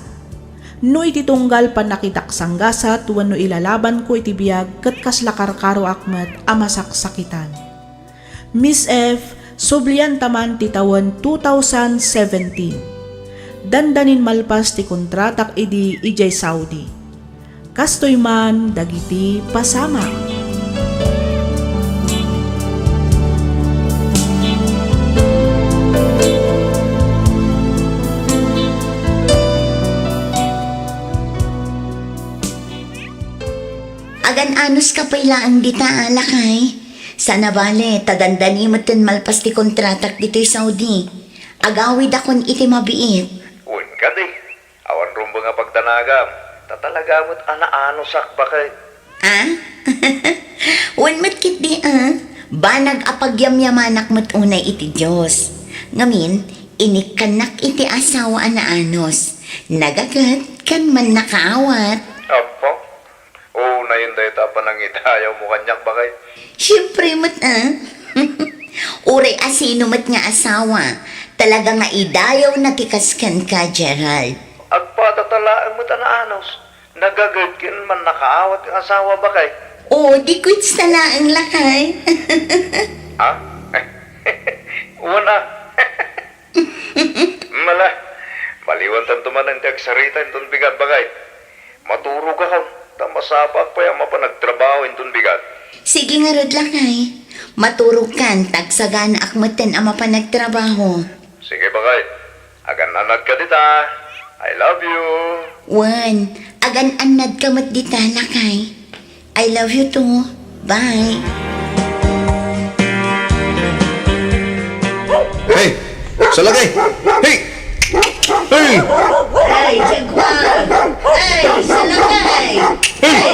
No iti tunggal pa nakidaksang gasat wano ilalaban ko iti biyag ket kaslakarkaro akmet a masaksakitan. Miss F, sublian taman ti tawen 2017. Dandanin malpas ti kontratak idi ijay Saudi. Kastoy man dagiti pasama. Agan anos ka pailaan dita alakay. Sana bale, tagandani mo tin malpas ti kontratak dito Saudi. Agawid akon iti mabiit. Un ka di. Awan rumbo nga pagtanagam. Tatalaga mo't anaano sakba kay. Ah? Wan matkit di Banag apagyamyamanak mo't unay iti Diyos. Ngamin, inikanak iti asawa anaanos. Nagagat kan man nakaawat. Apo? Oo, na yun dahil tapan ng itayaw mo kanyak ba kay? Siyempre mo't Uray asino mo't nga asawa. Talaga nga idayaw na tikaskan ka, Gerald. Agpatatalaan mo't anaanos. Nagagagkin man nakaawat ang asawa ba kay? Oo, di quits na laang lakay. Ha? Una. Mala. Maliwan tanto man ang tiagsarita itong bigat bagay. Maturo ka kang. Tamasapak pa yung mapanagtrabaho itong bigat. Sige nga rod lakay. Maturog kan, tagsagan akmatan ang mapanagtrabaho. Sige bagay. Agan anad ka dita. I love you. Wan, agan anad ka mat dita lakay. I love you too. Bye. Hey! Salagay! Hey! Hey! Ay, Jaguar! Ay, salangay! Ay!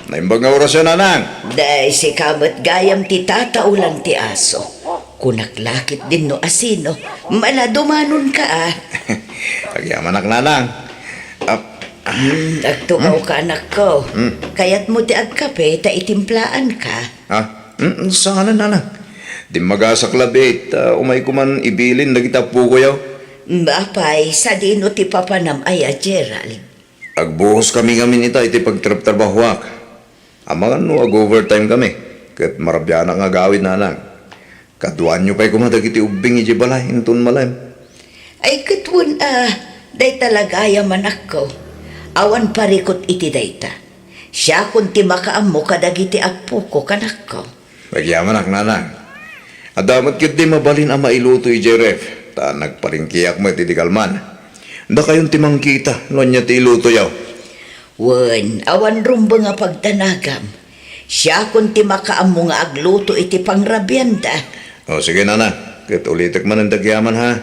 Naimbag nga oras yan, anang. Dahil si kamat gayam ti tataulang ti aso. Kunaklakit din no asino. Maladumanon ka Agyaman ak nanang. Nagtukaw ka anak ko. Kaya't mo ti agkape ta itimplaan ka. Sana nanang. Di magasak labit, umay kuman ibilin na kita po kuyaw. Bapay, sa dino ti papanam aya Gerald. Agbuhos kami ngamin ita iti pagtrap-trabahuak. Amangan no ag-overtime kami. Kat marabyan nga gawin nanang. Kaduan nyo pa'y kumadag iti ubing iti balay, intun malayam. Ay katwon day talaga yaman ako. Awan parikot iti dayta. Siya kun ti makaammo kadag iti apo ko kanak ko. Nagyaman ak nanang. Adamat kit di mabalin ang mailuto iti ref. Ta nagparingkiyak mo iti kalman. Da kayon timang kita, no niya ti iluto yaw. Wen, awan rumbo nga pagtanagam. Siya kun ti makaammo nga agluto iti pangrabyanda. O sige nanang, kit ulitek man ang dagyaman ha.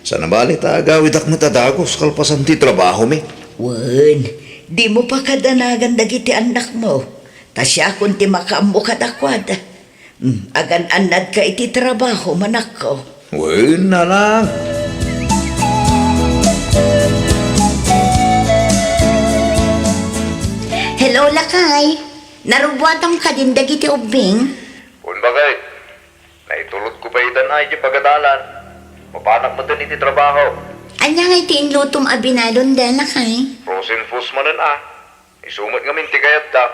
Sana bali ta agawid ak matadagos kalpasan ti trabaho mi. Wen, di mo pa kadanagan dagiti anak mo. Ta siya kun ti makaammo kadakwada. Agan anad ka iti trabaho manak ko. Wen nanang. Hello, Lakay. Narubwatang ka din dagiti ubing. Un bagay. Naitulot ko pa itan ay di pagadalan. Mapanak mo din iti trabaho. Anya nga tinlutom abinalon dala kay. Frozen foods manan Isumot nga minti kayat da.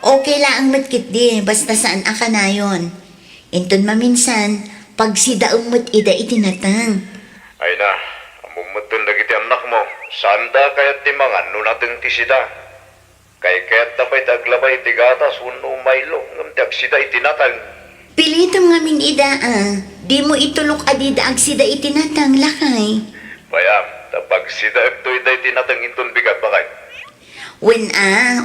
Okay lang ang matkit di, basta saan aka na yun. Inton maminsan, pag sida umot ida itinatang. Ay na, amumutun dagiti anak mo. Sanda kayat timangan no natin ti sida. Kay kayat tapay taglabay ti gatas uno maylo ngam ti agsida itinatang. Pilitam nga min ida di mo itulok adida ag sida itinatang lakay. Bayam, tapag sida agtoy da itinatang inton bigat bakay. When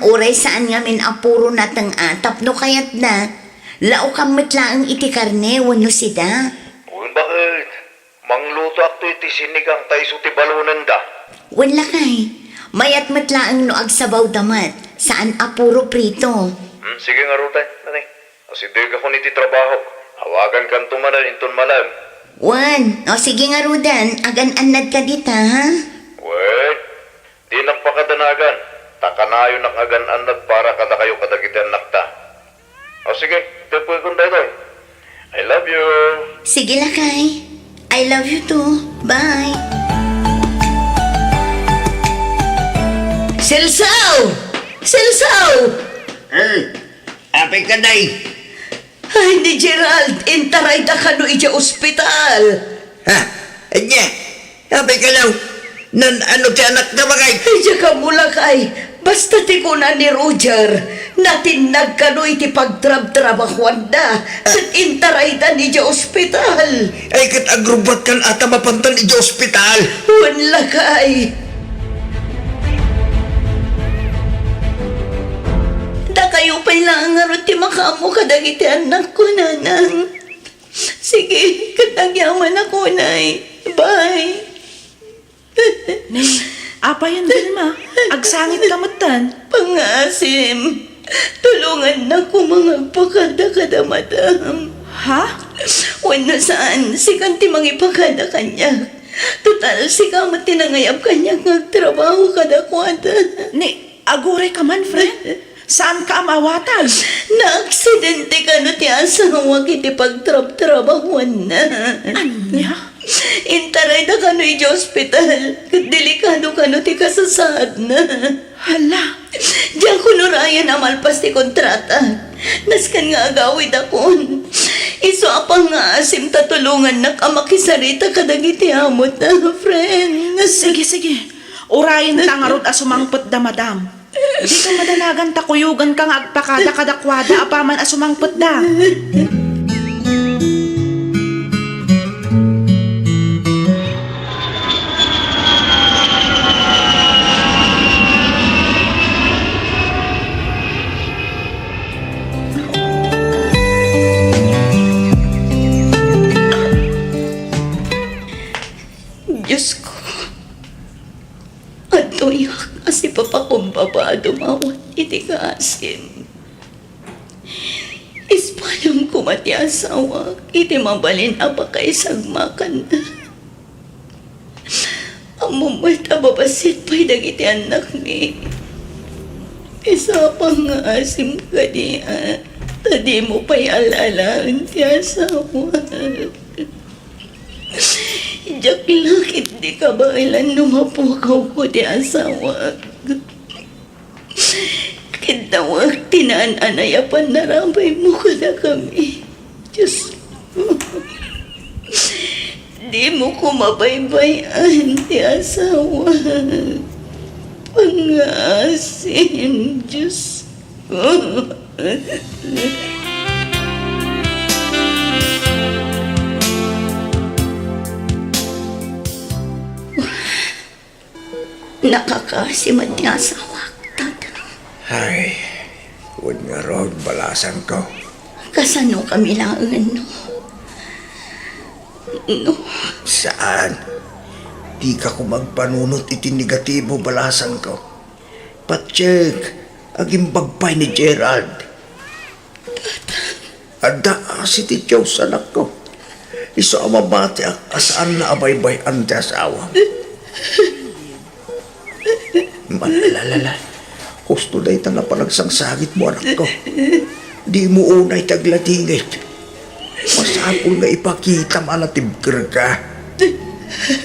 oray saan nga min apuro natang tapno kayat na, lao kamot lang iti karne, wano sida. Uy, bakit? Mangluto akto iti sinigang tayo ti balunan da. Wan lakay, mayat matlaang no agsabaw damat, saan apuro prito. Sige nga rutay, nanay. Asidig ako niti trabaho. Hawagan kan tumanan inton malam. Wan, o sige nga rudan, agan-anad ka dita ha? Wait, di nakpakadanagan. Takanayo nak agan-anad para kada kayo kadagitan nakta. O sige, tepoy kong daytoy. I love you. Sige lakay, I love you too, bye. Silsaw! Silsaw! Apay ka day. Ay, ni Gerald, intaray da ka no ija ospital. Ha? Anya? Apay ka lang. Ano ti anak na bagay? Ija ka mula kay, basta ti kuna ni Roger, natinag ka no iti pagtrab-trabahuan da, at intaray da ni ija ospital. Ay kat agrubat kan ata mapantan iti ospital. Wala kay. Da kayo pa lang nga ti makamo kadagiti anak ko nanang. Sige, katagyaman ako nay. Bye. Nay, apa yan din ma? Agsangit kamutan. Pangasim, tulungan na ko mga pagkada-kada madam. Ha? Wala saan, si kanti mangipakada kanya. Total, si kamat tinangayap kanya ngagtrabaho kada kwada. Ni, aguray ka man, friend. Saan ka amawatan? Na-aksidente ka no ti asawa kiti pagtrab-trabahuan na. Anya? Intaray na ka no iti ospital. Delikado ka no ti kasasad na. Hala. Diyan ko nurayan amalpas ti kontrata. Naskan nga agawid akon. Iso apang nga asim tatulungan na kamakisarita kadagiti amot na, friend. Sige, sige. Urayin tangarod asumangpet da, madam. Di ka madanagan takuyugan kang agpakada kadakwada apaman asumangpet da. Diyos ko. Ato yak kasi papakumbaba dumawat iti kaasim. Ispalam ko mati asawa, iti mabalin apa kay sagmakan na. Amo mata babasit pa'y dagiti anak mi. Isa pang asim ka di tadi mo pa'y alalaan ti asawa. Diyak lakit di ka ba ilan numapukaw ko di asawa. Kitawag tinaan-anayapan na rabay mo ka na kami. Diyos mo. Di mo ko mabaybayan di asawa. Pangasim, Diyos ko. Nakakasimad niya sa waktad. Ay, huwag nga roon balasan ko. Kasano kami lang no? No. Saan? Di ka ko magpanunot iti negatibo balasan ko. Pacheck, aging bagpay ni Gerald. Ada si ti Diyos anak ko. Iso amabati asaan na abaybay ang ti asawa. Malalala, gusto na ita na panagsangsagit mo anak ko. Di mo unay taglatingit. Masapul nga ipakita malatibker ka.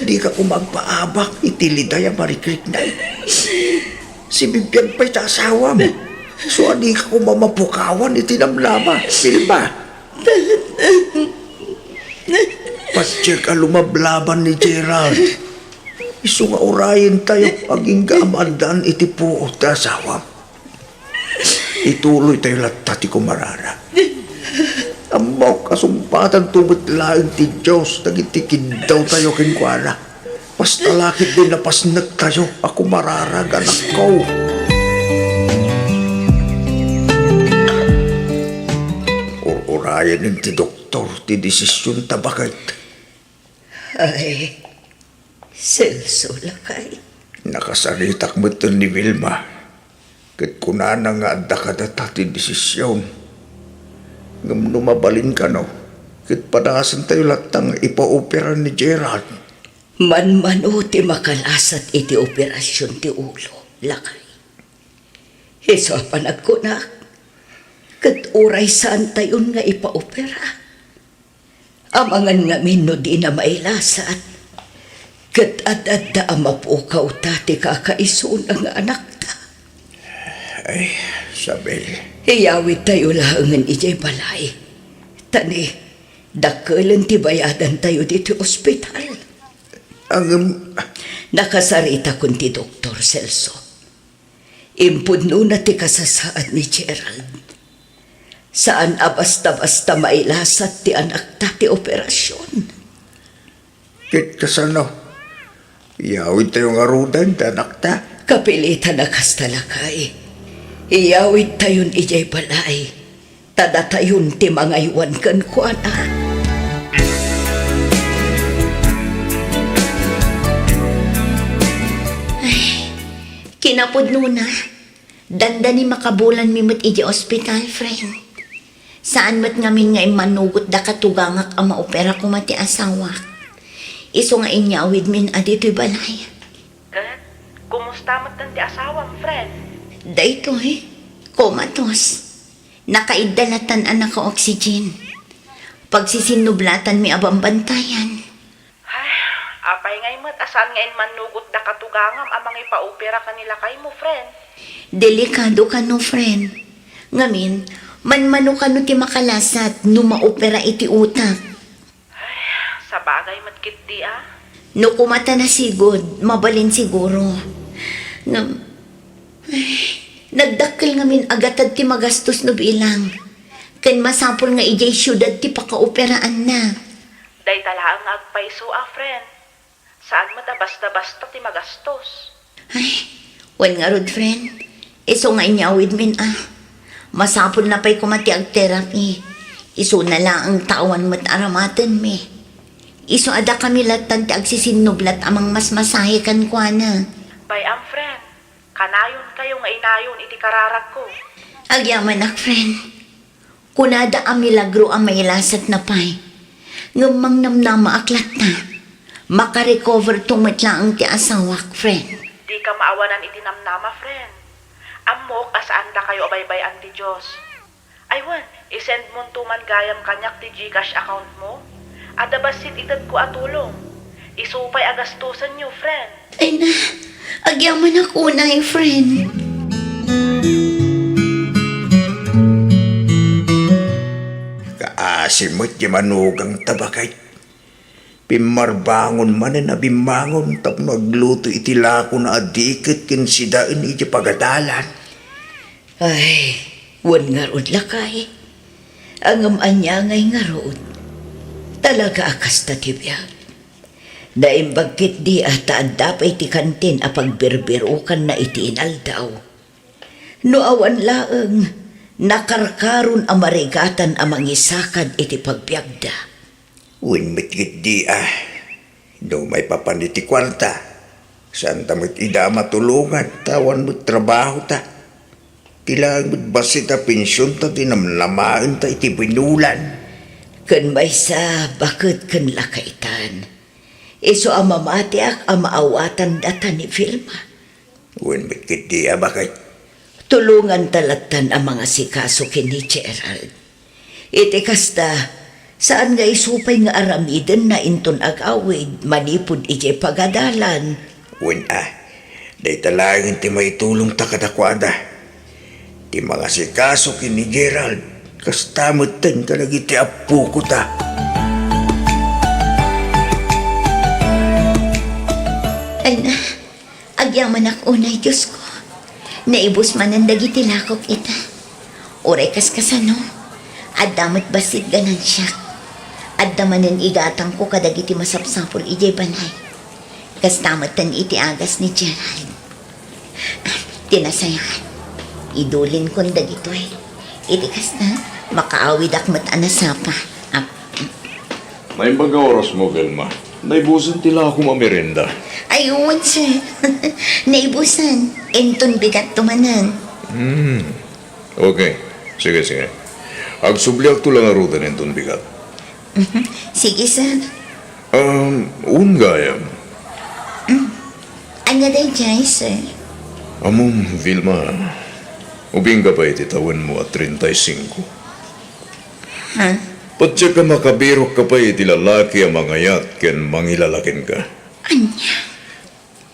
Di ka kumagpaabak, itiliday ang marikrik na. Si Bibian pa'y asawa mo. So, di ka kumamapukawan, itinamlama. Pilba. Patsyak ang lumablaban ni Gerald. Iso nga orayin tayo, aging kaamandaan itipuot na asawa. Ituloy tayo latati kumarara. Amok kasumpatan tumot laing ti Diyos, nagitikid daw tayo kinkwana. Basta lakit din napasnag tayo, ako mararag anak ko. Urayan ng ti doktor, ti desisyon tabakit. Ay, Celso lakay. Nakasaritak mo ito ni Vilma. Kat kunana nga adda ka data ti desisyon. Ngam numabalin ka no. Kat padasan tayo latang ipa-opera ni Gerald. Man-mano ti makalasat iti operasyon ti ulo, lakay. Iso panag ko na, kat oray saan tayon nga ipa-opera. Amangan nga no di na mailasat, kat adada ang mapukaw tati kakaisun ang anak ta. Ay, Sabel. Iyawit tayo lahangan ijay balay. Tani, dakkelan ti bayadan tayo dito ospital. Nakasarita kun ti Dr. Celso. Impudno na ti kasasaad ni Gerald. Saan basta-basta mailasat ti anak ta ti operasyon. Kit kasano? Iyawid tayo nga rudan, anak ta. Kapilitan na kastalakay. Iyawid tayon ijay balay. Tada tayon ti mga iwan kan kuana. Kinapudno na. Danda ni makabulan mi mat iji ospital, friend. Saan mat ngamin nga manugot da katugangak ang maopera ko mati asawa. Iso nga inyawid min adito'y balay. Kat, kumusta mo ti asawa mo, friend? Dayto komatos. Nakaidalatan anak ka oxygen. Pagsisinublatan mi abang bantayan. Ay, apay ngay mo't asan ngayon manugot da katugangam amang ipaopera kanila kay mo, friend. Delikado ka no, friend. Ngamin, manmano ka no ti makalasat no maopera iti utak. Ay, sa bagay mo't kit di ah. No kumata na sigod, mabalin siguro. Nagdakkel ngamin agatad ti magastos no bilang. Ken masapol nga ijay syudad ti pakaoperaan na. Day talaang agpaiso ah, friend. Saan mo basta-basta ti magastos? Ay, wan nga rod, friend. Iso nga inyawid min ah. Masapol na pa'y kumati ag therapy. Iso na lang ang tawan mo't aramatan mi. Iso ada kami latan ti agsisinublat amang mas masahe kan kwa na. Bay am, friend. Kanayon kayo nga inayon iti kararag ko. Agyaman ak, friend. Kunada ang milagro ang mailasat na pay. Ngamang namnama aklat na. Makarecover tumatla ang ti asawak, friend. Di ka maawanan iti namnama, friend. Amok asaan da kayo abaybayan ti Diyos. Aywan, isend mo tuman gayam kanyak ti Gcash account mo. Ada basit itad ko atulong. Isupay agastusan nyo, friend. Ay na, agyaman ako na friend. Kaasim mo't di manugang tabakay. Pimarbangon man na bimangon tap nagluto itilako na adikit kin sidaan iti pagadalan. Ay, wan nga rod lakay. Ang amanya ngay nga rod. Talaga akas ta tibiyag. Naimbagkit di ata adapay ti kantin a pagbirbirukan na itinal daw. No awan laeng, nakarkaron a marigatan a mangisakad iti pagbiagda. Uwin mitgit di no may papaniti kwarta. Saan tamit ida matulungan, tawan mo't trabaho ta. Kailangan mo't basit a pensyon ta tinamlamaan ta iti binulan. Kan may sa bakit kan lakaitan. Iso ang mamatiak ang maawatan data ni Vilma. Uwin mitgit di bakit. Tulungan talatan ang mga sikaso kini Gerald. Iti kasta, Saan nga isupay nga aramiden na inton ag-awid, manipod iti pagadalan. Wen day talangin ti may tulong ta kadakwada. Ti mga sikaso kini Gerald, kastamutan ka lagi ti apu ko ta. Ay na, agyaman ako unay Diyos ko. Naibos man ang dagiti lakok ita. Uray kasano, adamot basit ganan siya. Adamanin igatang ko kadagiti masapsapol ijay banay. Kastamatan iti agas ni Gerald. Tinasayahan. Idulin kon dagito eh. Iti kasta, makaawid akmat anasapa. May baga oras mo, Velma. Naibusan tila ako mamerenda. Ayun, sir. Naibusan. Enton bigat tumanan. Okay. Sige. Agsubliak to lang arutan enton bigat. Sige, sir. Ungayam. Anya day jay, sir. Among, Vilma. Ubing ka pa ititawan mo at 35. Ha? Patya ka makabirok ka pa iti lalaki ang mga yat ken mangilalakin ka. Anya?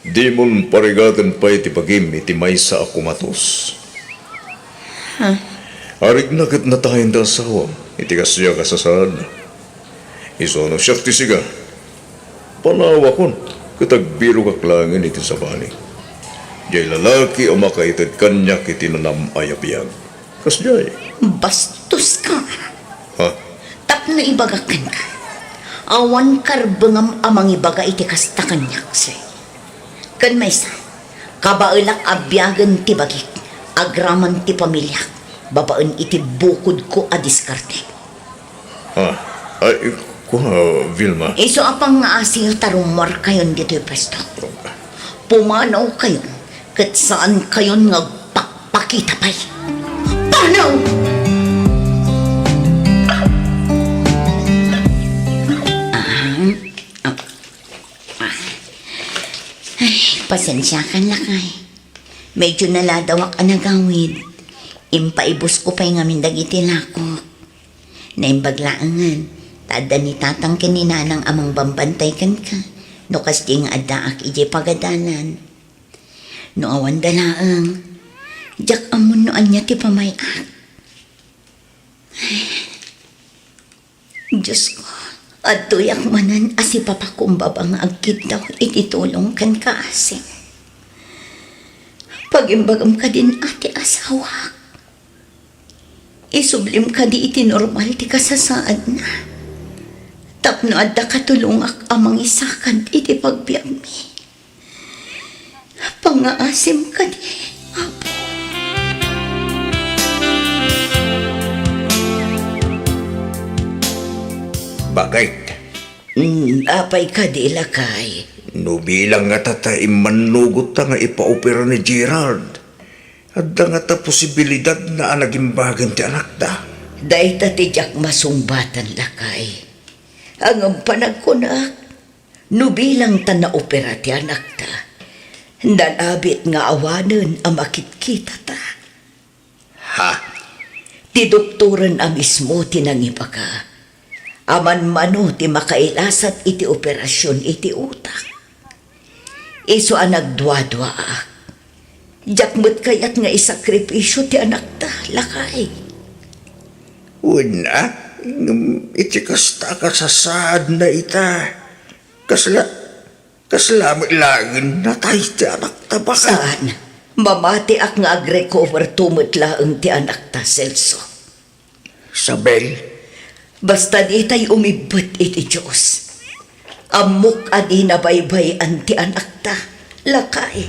Di mon parigatan pa iti pagim iti maysa ako matos. Arig na kat natahin da asawa, iti kasya kasasaan. Isono siya ti siga. Panawa kon, katagbiro kaklangin iti sabani. Jay lalaki o makaitad kanya kiti nanam ayapiyag. Kasjay. Bastos ka. Ha? Tapno ibagakan ka. Awan karbengam amang ibaga iti kasta kanyak, sir. Kan maysa, kabailak abyagan ti bagik, agraman ti pamilyak, babaan iti bukod ko a diskarte. Ha? Ay, Vilma. Iso apang nga asil tarumar kayon dito yung presto. Pumanaw kayon, kat saan kayon nga pakita pa'y. Panaw! Ay, pasensya ka lakay. Medyo naladawak ang nagawid. Impaibos ko pa'y nga mindagiti lako. Naimbaglaangan. Tada ni tatang kininanang amang bambantay kan ka. No kasting adaak ije pagadalan. No awan dalaang. Jak amon no anya ti pamayak. Diyos ko. At tuyak manan asi papakumbaba nga agkit daw ititulong kan kaasing. Pagimbagam ka din ati asawa. Isublim ka di iti normal ti kasasaad na. Tapno adda katulungak amang isakan iti pagbiag mi. Pangaasim ka di, Apo. Bakit? Apay ka di lakay. No bilang nga tata imanugot ta nga ipaopera ni Gerald. At nga ta posibilidad na anagimbagan ti anak ta. Dahil tatidyak masumbatan lakay. Ang panagkunak, nubilang ta na opera ti anak ta. Nanabit nga awanan ang makitkita ta. Ha? Ti doktoran a mismo tinangipa ka. Aman mano ti makailasat iti operasyon iti utak. Iso ang nagdwa-dwa ak. Jakmut kayat nga isakripisyo ti anak ta, lakay. Una, iti kasta kasasad na ita. Kaslamit langin na tayo ti anak ta baka. Saan? Mamati ak nga ag-recover tumutlaang ti anak ta, Celso. Sabel, Basta di tayo umibot iti Diyos. Amok adi na baybay ang ti anak ta, lakay.